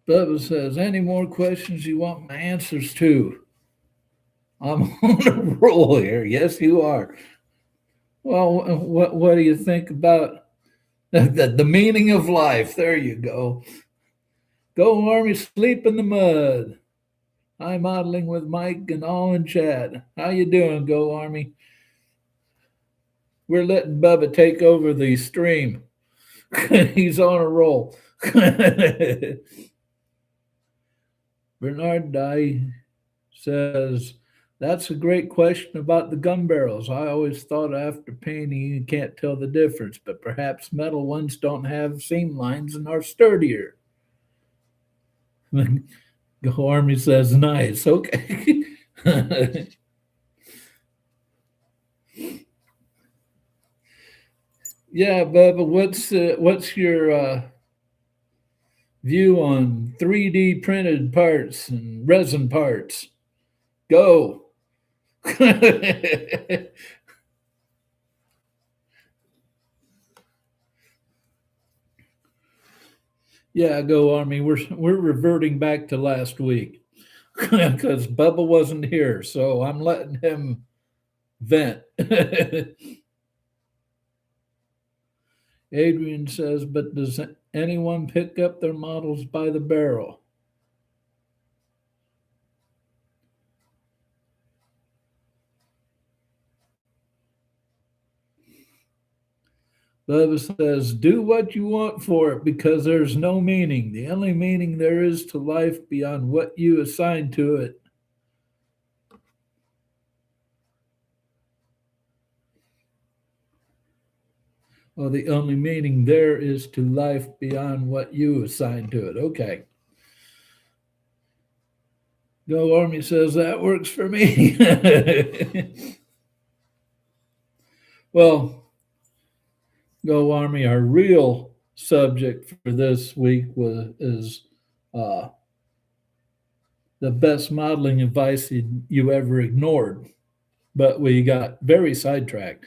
Bubba says, any more questions you want my answers to? I'm on a roll here. Yes, you are. Well, what do you think about the meaning of life? There you go. Go Army, sleep in the mud. Hi, modeling with Mike and all in chat. How you doing, Go Army? We're letting Bubba take over the stream. He's on a roll. Bernard Dye says, that's a great question about the gun barrels. I always thought after painting you can't tell the difference, but perhaps metal ones don't have seam lines and are sturdier. Go Army says, nice. Okay. Yeah, Bubba, what's your view on 3D printed parts and resin parts? Go. Yeah, go Army. We're reverting back to last week because Bubba wasn't here, so I'm letting him vent. Adrian says, but does anyone pick up their models by the barrel? Bubba says, do what you want for it because there's no meaning. The only meaning there is to life beyond what you assign to it. Well, the only meaning there is to life beyond what you assign to it. Okay. Go Army says that works for me. Well, Go Army, our real subject for this week is uh, the best modeling advice you ever ignored, but we got very sidetracked.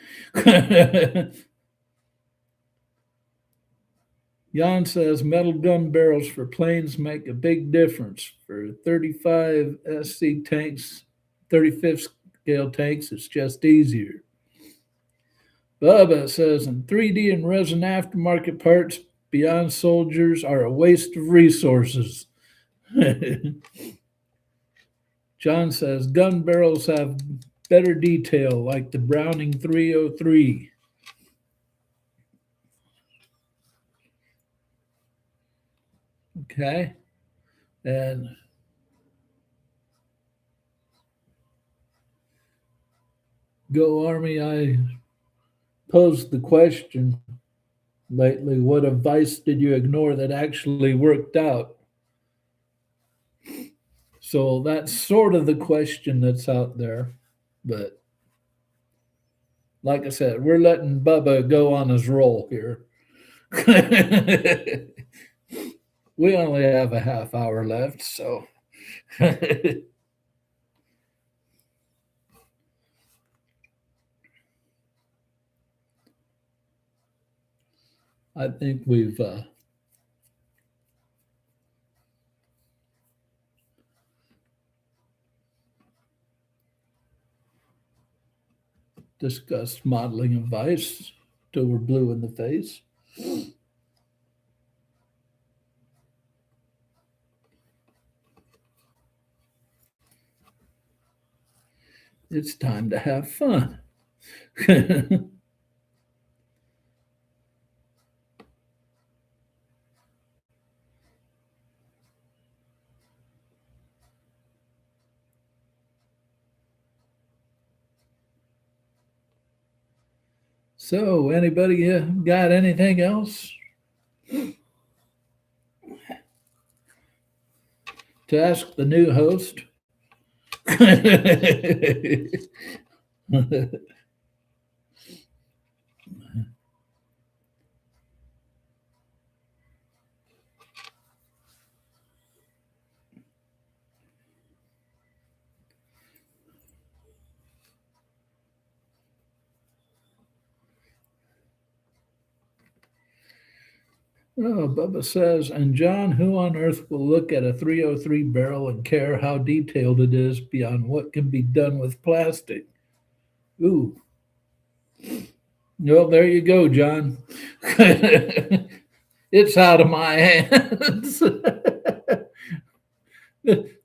Jan says metal gun barrels for planes make a big difference. For 35 SC tanks, 35th scale tanks, it's just easier. Bubba says in 3D and resin aftermarket parts beyond soldiers are a waste of resources. John says gun barrels have better detail like the Browning 303. Okay. And Go Army, I posed the question lately, what advice did you ignore that actually worked out? So that's sort of the question that's out there. But like I said, we're letting Bubba go on his roll here. We only have a half hour left, so I think we've discussed modeling advice till we're blue in the face. It's time to have fun. So, anybody got anything else to ask the new host? Oh, Bubba says, and John, who on earth will look at a 303 barrel and care how detailed it is beyond what can be done with plastic? Ooh. Well, there you go, John. It's out of my hands.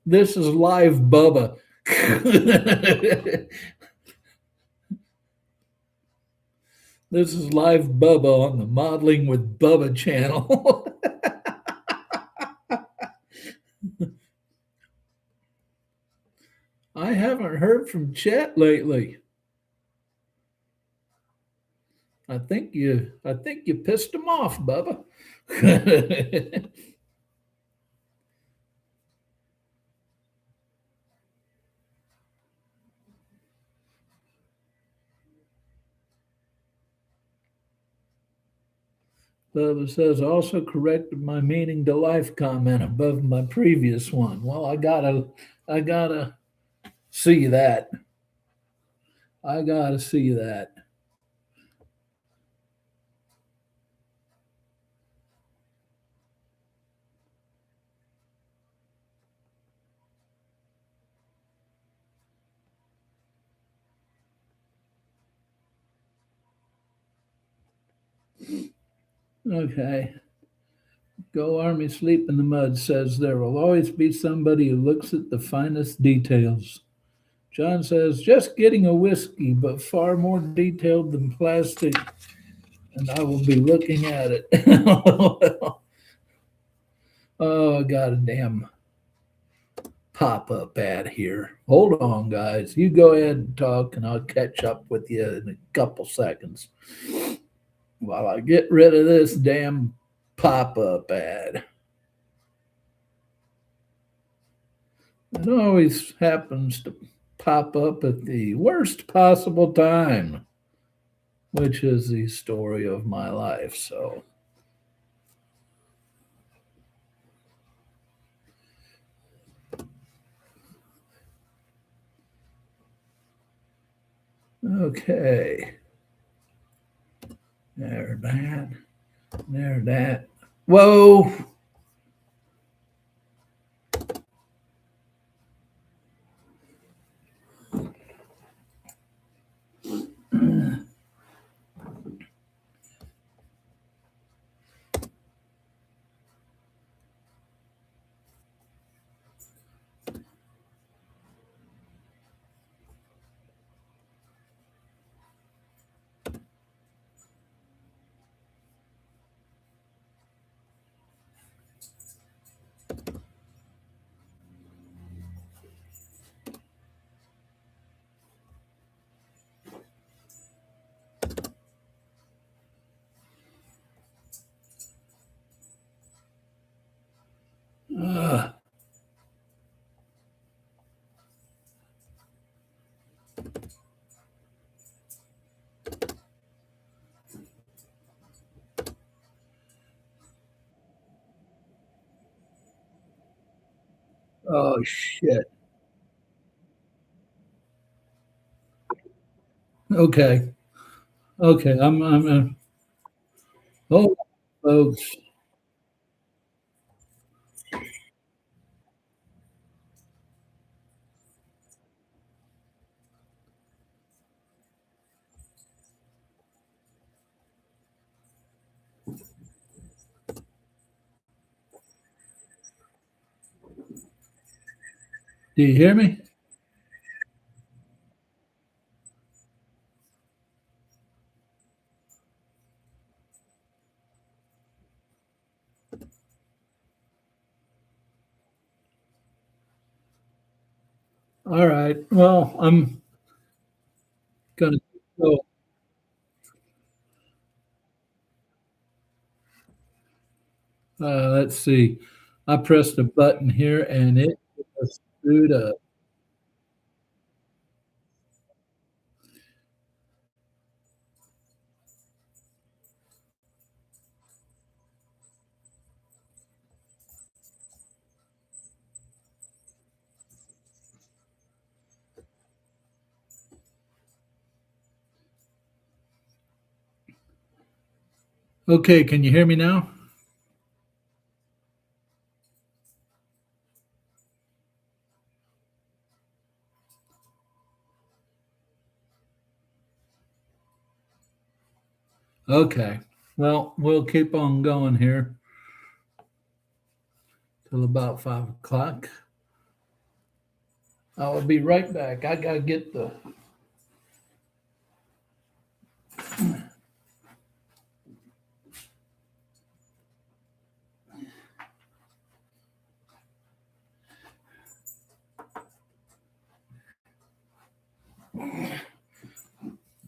This is live Bubba. This is live Bubba on the Modeling with Bubba channel. I haven't heard from Chet lately. I think you pissed him off, Bubba. Bubba says also corrected my meaning to life comment above my previous one. Well, I gotta see that. I gotta see that. Okay. Go Army Sleep in the Mud says there will always be somebody who looks at the finest details. John says just getting a whiskey, but far more detailed than plastic, and I will be looking at it. Oh, I got a damn pop up ad here. Hold on, guys. You go ahead and talk, and I'll catch up with you in a couple seconds while I get rid of this damn pop up ad. It always happens to pop up at the worst possible time, which is the story of my life. So, okay. There, that. There, that. Whoa. Oh shit. Okay. Okay. Oh, folks. Do you hear me? All right. Well, I'm gonna go. Let's see. I pressed a button here and it just screwed up. Okay, can you hear me now? Okay. Well, we'll keep on going here till about 5 o'clock. I will be right back. I gotta get the.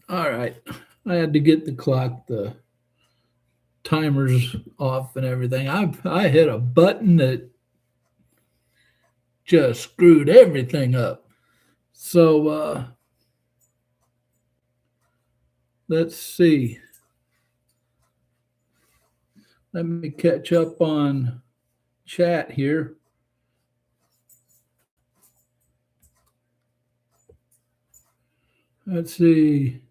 All right. I had to get the clock, the timers off and everything. I hit a button that just screwed everything up. So let's see. Let me catch up on chat here. Let's see.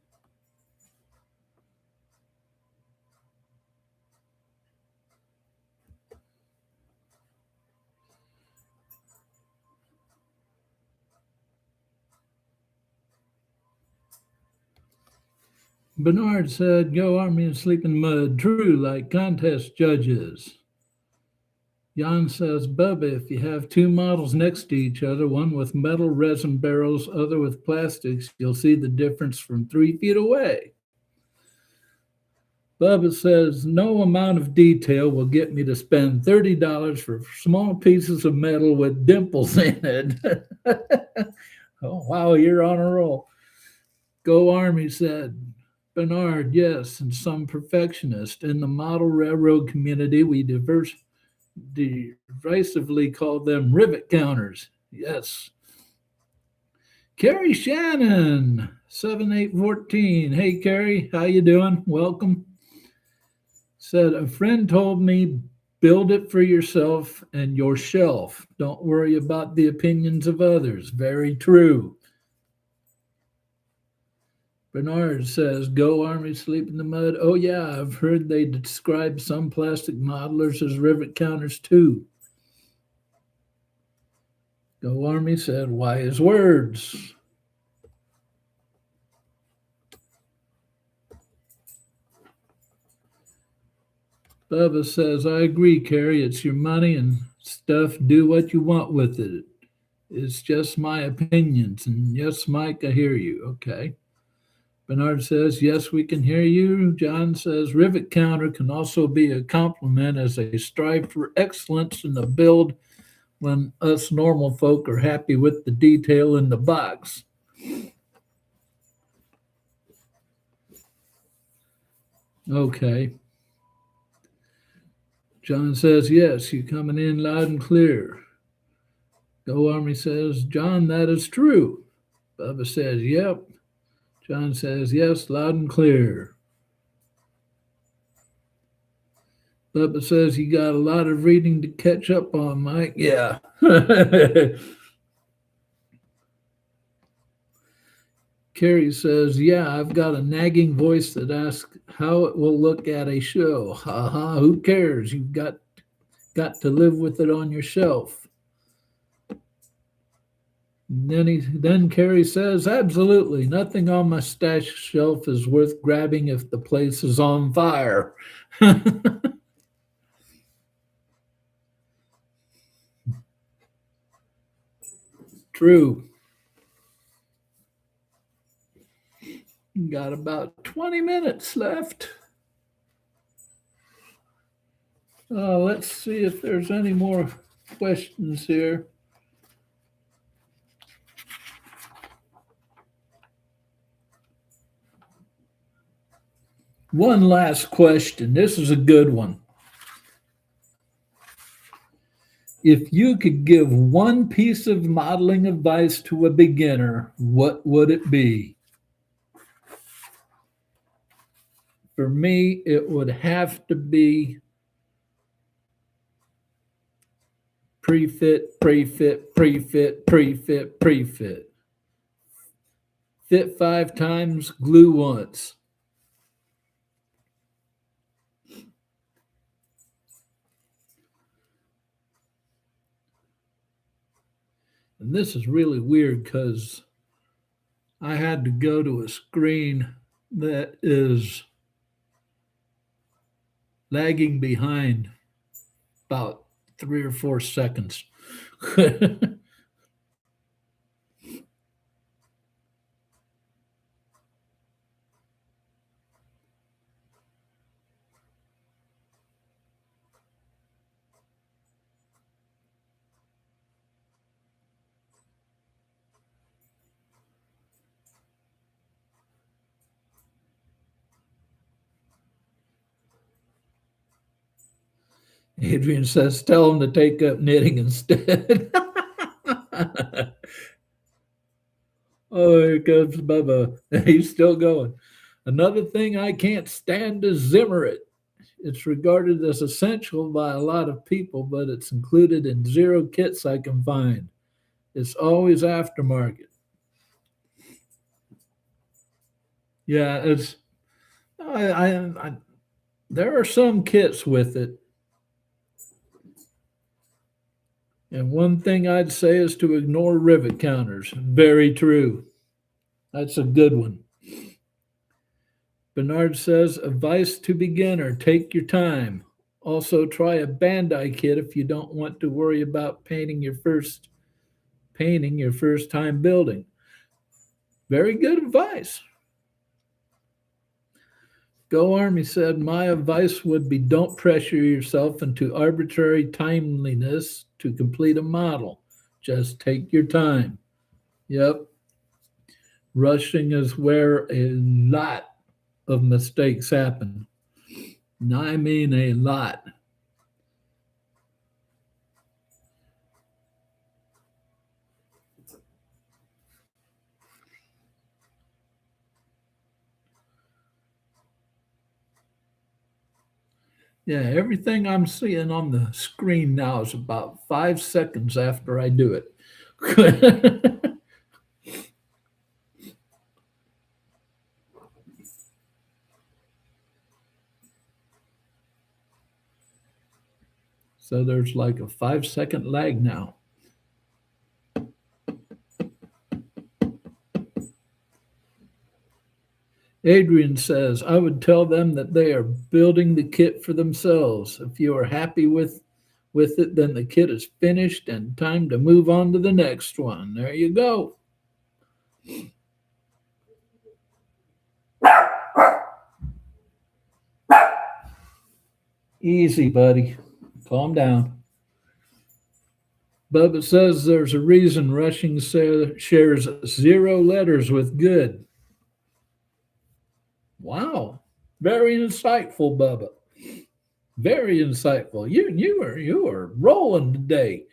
Bernard said, "Go Army and sleep in mud." True, like contest judges. Jan says, Bubba, if you have two models next to each other, one with metal resin barrels, other with plastics, you'll see the difference from 3 feet away. Bubba says, no amount of detail will get me to spend $30 for small pieces of metal with dimples in it. Oh, wow, you're on a roll. Go Army said, Bernard, yes, and some perfectionist. In the model railroad community, we derisively call them rivet counters. Yes. Carrie Shannon, 7814. Hey, Carrie, how you doing? Welcome. Said, a friend told me, build it for yourself and your shelf. Don't worry about the opinions of others. Very true. Bernard says, go Army, sleep in the mud. Oh, yeah, I've heard they describe some plastic modelers as rivet counters too. Go Army said, wise words. Bubba says, I agree, Carrie. It's your money and stuff. Do what you want with it. It's just my opinions. And yes, Mike, I hear you. Okay. Bernard says, yes, we can hear you. John says, rivet counter can also be a compliment as they strive for excellence in the build when us normal folk are happy with the detail in the box. Okay. John says, yes, you coming in loud and clear. Go Army says, John, that is true. Bubba says, yep. John says, yes, loud and clear. Bubba says you got a lot of reading to catch up on, Mike. Yeah. Carrie says, yeah, I've got a nagging voice that asks how it will look at a show. Ha ha, who cares? You've got to live with it on your shelf. And then Carrie says, absolutely, nothing on my stash shelf is worth grabbing if the place is on fire. True. Got about 20 minutes left. Let's see if there's any more questions here. One last question. This is a good one. If you could give one piece of modeling advice to a beginner, what would it be? For me, it would have to be pre-fit, pre-fit, pre-fit, pre-fit, pre-fit. Fit 5 times, glue once. And this is really weird because I had to go to a screen that is lagging behind about 3 or 4 seconds. Adrian says, tell him to take up knitting instead. Oh, here comes Bubba. He's still going. Another thing I can't stand is Zimmerit. It's regarded as essential by a lot of people, but it's included in zero kits I can find. It's always aftermarket. Yeah, it's I there are some kits with it. And one thing I'd say is to ignore rivet counters. Very true. That's a good one. Bernard says, advice to beginner, take your time. Also try a Bandai kit if you don't want to worry about painting your first time building. Very good advice. Go Army said, my advice would be don't pressure yourself into arbitrary timeliness to complete a model. Just take your time. Yep. Rushing is where a lot of mistakes happen. And I mean a lot. Yeah, everything I'm seeing on the screen now is about 5 seconds after I do it. So there's like a 5 second lag now. Adrian says, I would tell them that they are building the kit for themselves. If you are happy with it, then the kit is finished and time to move on to the next one. There you go. Easy, buddy. Calm down. Bubba says there's a reason Rushing shares 0 letters with good. Wow. Very insightful, Bubba. Very insightful. You are rolling today.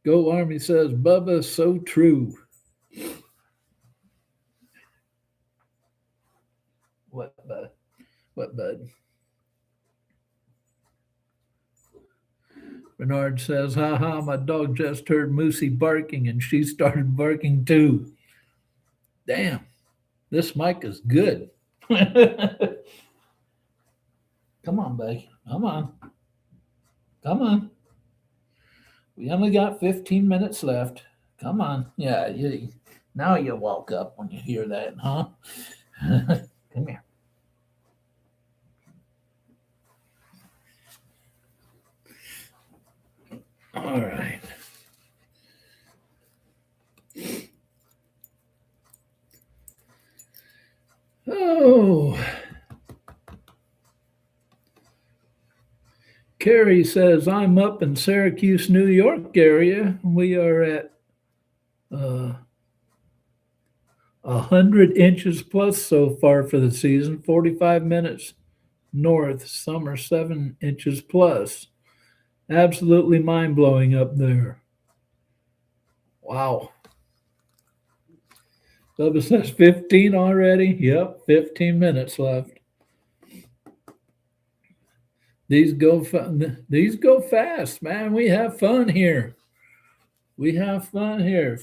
Go Army says, Bubba, so true. What, Bubba? What, bud? Bernard says, ha ha, my dog just heard Moosey barking and she started barking too. Damn, this mic is good. Come on, buddy. Come on. Come on. We only got 15 minutes left. Come on. Yeah, now you woke up when you hear that, huh? Come here. All right. Oh. Carrie says, I'm up in Syracuse, New York area. We are at 100 inches plus so far for the season, 45 minutes north. Some are 7 inches plus. Absolutely mind blowing up there. Wow. Bubba says 15 already. Yep, 15 minutes left. These go fast, man. We have fun here. We have fun here.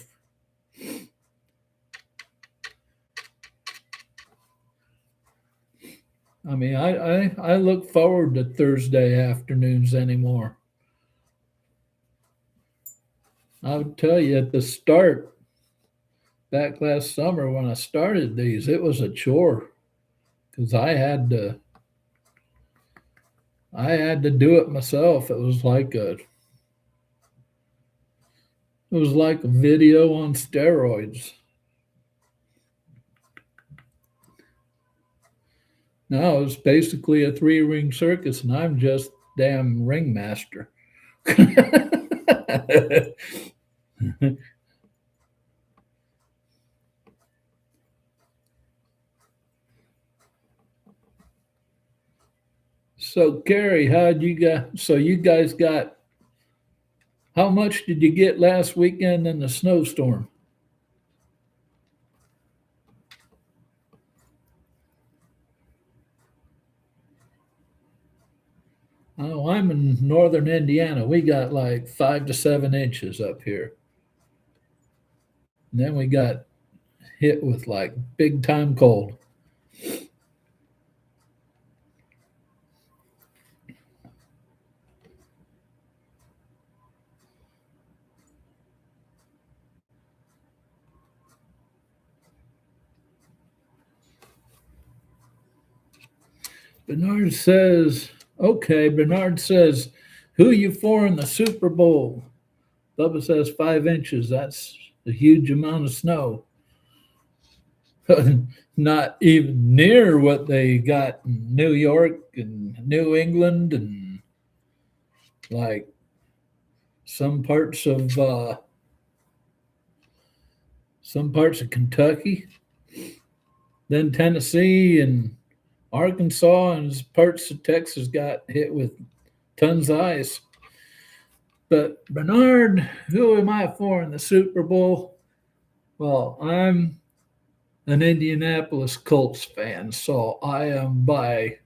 I mean, I look forward to Thursday afternoons anymore. I would tell you at the start, back last summer when I started these, it was a chore because I had to do it myself. It was like a video on steroids. Now it's basically a 3-ring circus, and I'm just damn ringmaster. So, Carrie, how'd you got? So you guys got? How much did you get last weekend in the snowstorm? Oh, I'm in northern Indiana. We got like 5 to 7 inches up here. And then we got hit with like big time cold. Bernard says, okay, Bernard says, who you for in the Super Bowl? Bubba says 5 inches. That's a huge amount of snow. Not even near what they got in New York and New England and like some parts of Kentucky. Then Tennessee and Arkansas and parts of Texas got hit with tons of ice. But Bernard, who am I for in the Super Bowl? Well, I'm an Indianapolis Colts fan, so I am by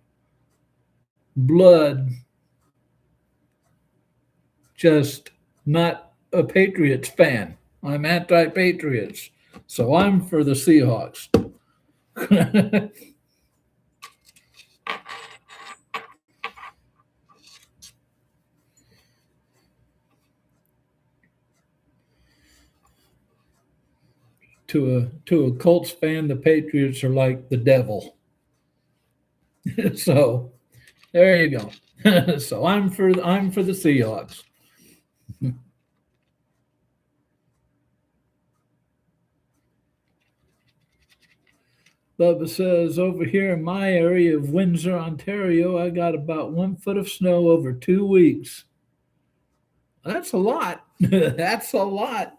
blood just not a Patriots fan. I'm anti-Patriots, so I'm for the Seahawks. To a Colts fan, the Patriots are like the devil. So there you go. So I'm for the Seahawks. Bubba says over here in my area of Windsor, Ontario, I got about 1 foot of snow over 2 weeks. That's a lot. That's a lot.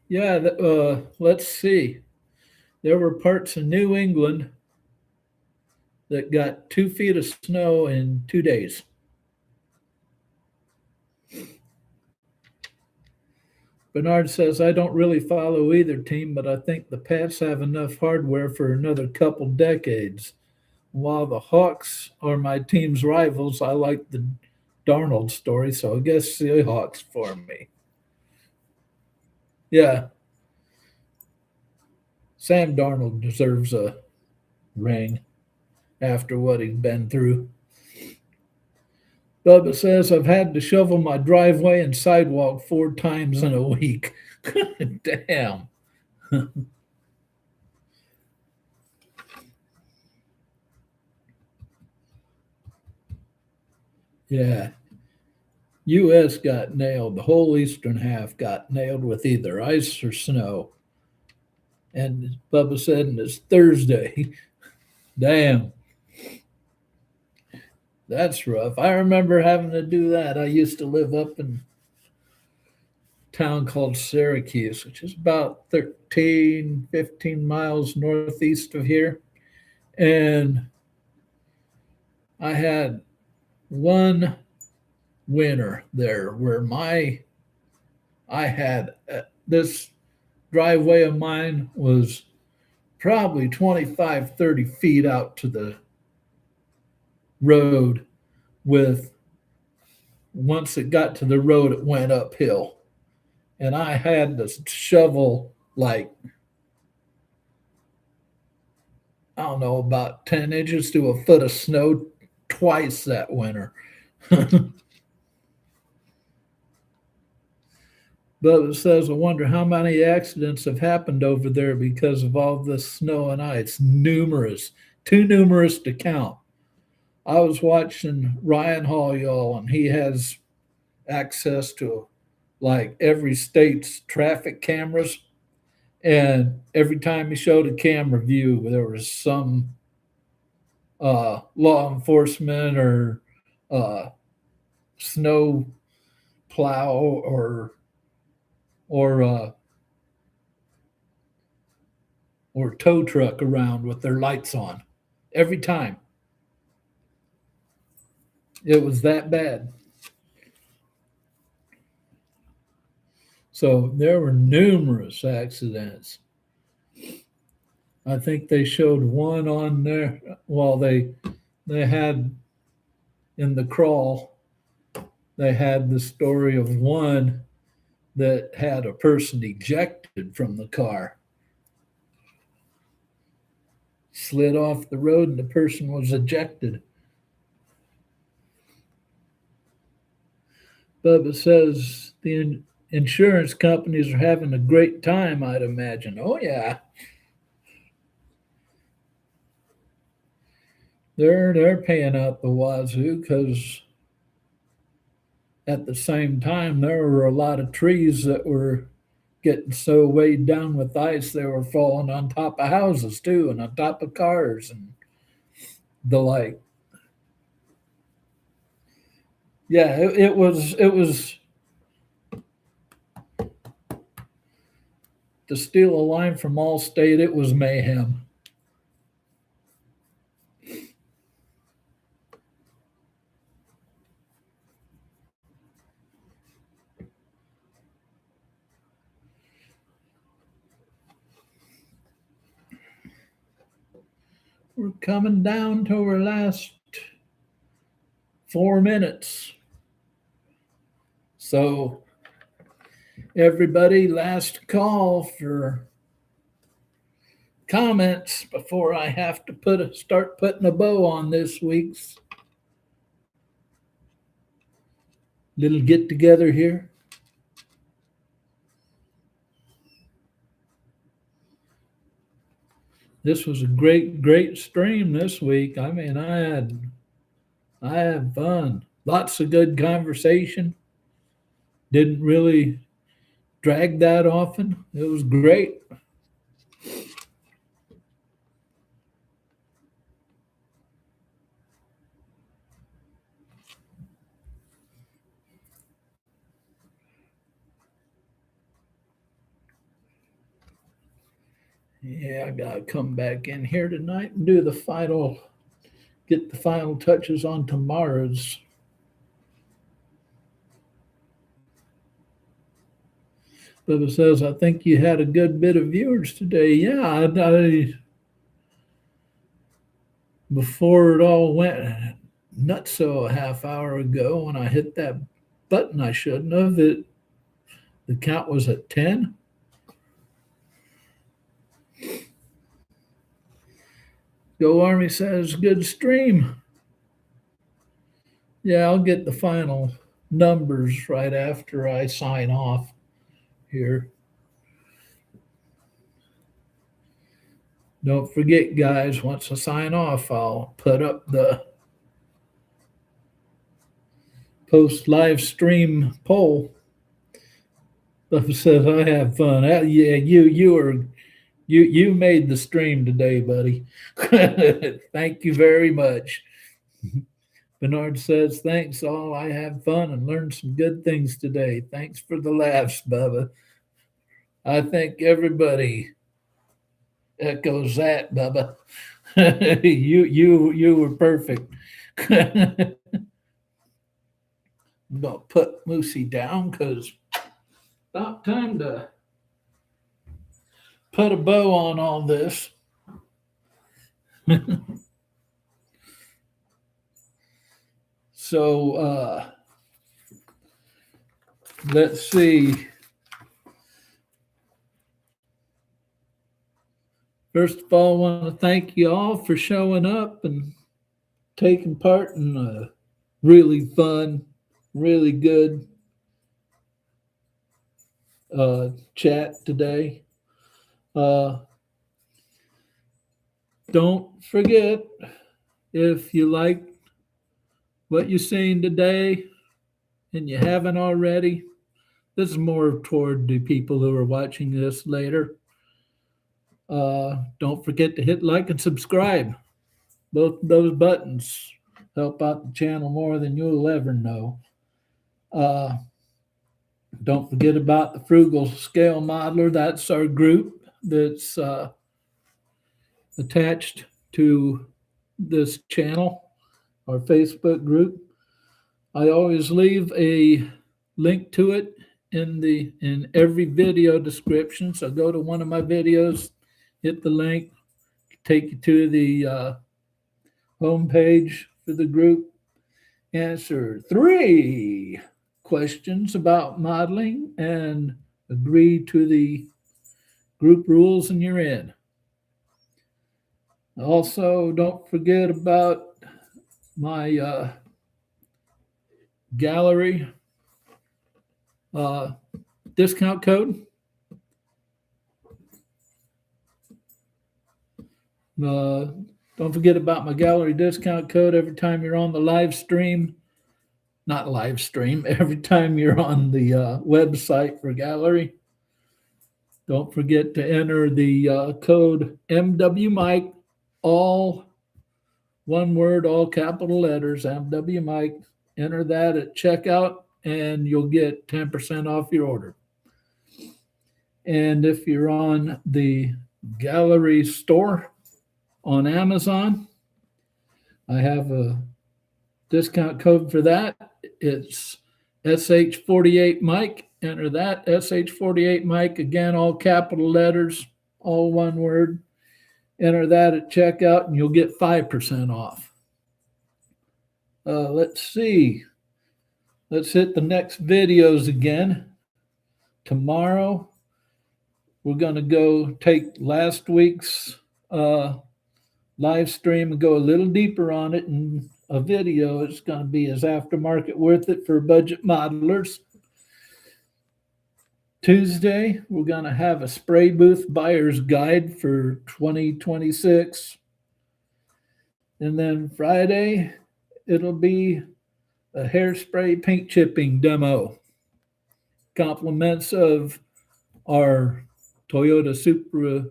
Yeah, let's see. There were parts of New England that got 2 feet of snow in 2 days. Bernard says, I don't really follow either team, but I think the Pats have enough hardware for another couple decades. While the Hawks are my team's rivals, I like the Darnold story, so I guess Seahawks for me. Yeah, Sam Darnold deserves a ring after what he's been through. Bubba says, I've had to shovel my driveway and sidewalk 4 times in a week. Damn. Yeah. U.S. got nailed. The whole eastern half got nailed with either ice or snow. And Bubba said, and it's Thursday. Damn. That's rough. I remember having to do that. I used to live up in a town called Syracuse, which is about 13, 15 miles northeast of here. And I had one winter there where I had this driveway of mine was probably 25, 30 feet out to the road with once it got to the road it went uphill, and I had to shovel like I don't know about 10 inches to a foot of snow twice that winter. Bubba says, I wonder how many accidents have happened over there because of all this snow and ice. Numerous, too numerous to count. I was watching Ryan Hall, y'all, and he has access to like every state's traffic cameras. And every time he showed a camera view, there was some law enforcement or uh, snow plow or or tow truck around with their lights on. Every time it was that bad. So there were numerous accidents. I think they showed one on there. Well, they had in the crawl. They had the story of one that had a person ejected from the car, slid off the road, and the person was ejected. Bubba says the insurance companies are having a great time, I'd imagine. Oh, yeah. They're paying out the wazoo because at the same time there were a lot of trees that were getting so weighed down with ice they were falling on top of houses too and on top of cars and the like. Yeah, it was to steal a line from Allstate, it was mayhem. We're coming down to our last 4 minutes. So everybody, last call for comments before I have to start putting a bow on this week's little get together here. This was a great stream this week. I mean, I had fun. Lots of good conversation. Didn't really drag that often. It was great. Yeah, I gotta come back in here tonight and get the final touches on tomorrow's. Bubba says, I think you had a good bit of viewers today. Yeah, before it all went nuts so a half hour ago when I hit that button I shouldn't have, the count was at 10. Go Army says, good stream. Yeah, I'll get the final numbers right after I sign off here. Don't forget, guys, once I sign off, I'll put up the post live stream poll. Buff says I have fun. Yeah, you made the stream today, buddy. Thank you very much. Bernard says, thanks all. I had fun and learned some good things today. Thanks for the laughs, Bubba. I think everybody echoes that, Bubba. you were perfect. I'm gonna put Moosey down because about time to put a bow on all this. So let's see. First of all, I want to thank you all for showing up and taking part in a really fun, really good chat today. Don't forget, if you like what you're seeing today and you haven't already, this is more toward the people who are watching this later. Don't forget to hit like and subscribe. Both those buttons help out the channel more than you'll ever know. Don't forget about the Frugal Scale Modeler. That's our group that's attached to this channel, our Facebook group. I always leave a link to it in every video description. So go to one of my videos, hit the link, take you to the homepage for the group. Answer 3 questions about modeling and agree to the group rules, and you're in. Also, don't forget about my gallery discount code. Don't forget about my gallery discount code every time you're on the live stream. Not live stream, every time you're on the website for gallery. Don't forget to enter the code MWMike, all one word, all capital letters, MWMike. Enter that at checkout and you'll get 10% off your order. And if you're on the gallery store on Amazon, I have a discount code for that. It's SH48Mike. Enter that, SH48Mike. Again, all capital letters, all one word. Enter that at checkout and you'll get 5% off. Let's see. Let's hit the next videos again. Tomorrow, we're going to go take last week's live stream and go a little deeper on it in a video. It's going to be Is Aftermarket Worth It for Budget Modelers? Tuesday, we're going to have a spray booth buyer's guide for 2026. And then Friday, it'll be a hairspray paint chipping demo. Compliments of our Toyota Supra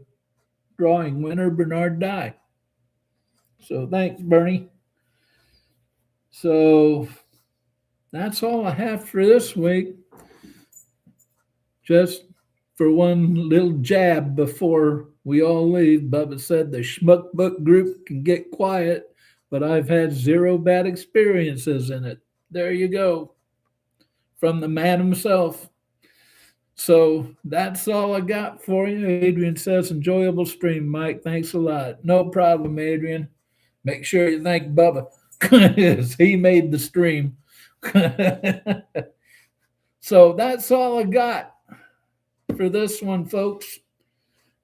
drawing winner, Bernard Dye. So thanks, Bernie. So that's all I have for this week. Just for one little jab before we all leave, Bubba said the Schmuck Book group can get quiet, but I've had 0 bad experiences in it. There you go. From the man himself. So that's all I got for you. Adrian says, enjoyable stream, Mike. Thanks a lot. No problem, Adrian. Make sure you thank Bubba. He made the stream. So that's all I got for this one, folks.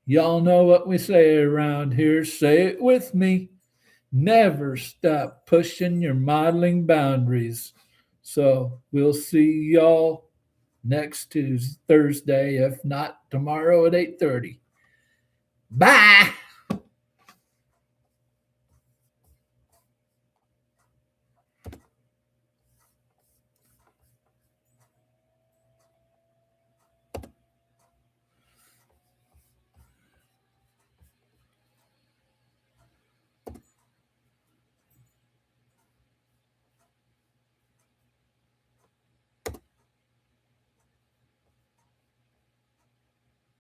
Y'all know what we say around here. Say it with me. Never stop pushing your modeling boundaries. So we'll see y'all next Tuesday, Thursday, if not tomorrow at 8:30. Bye.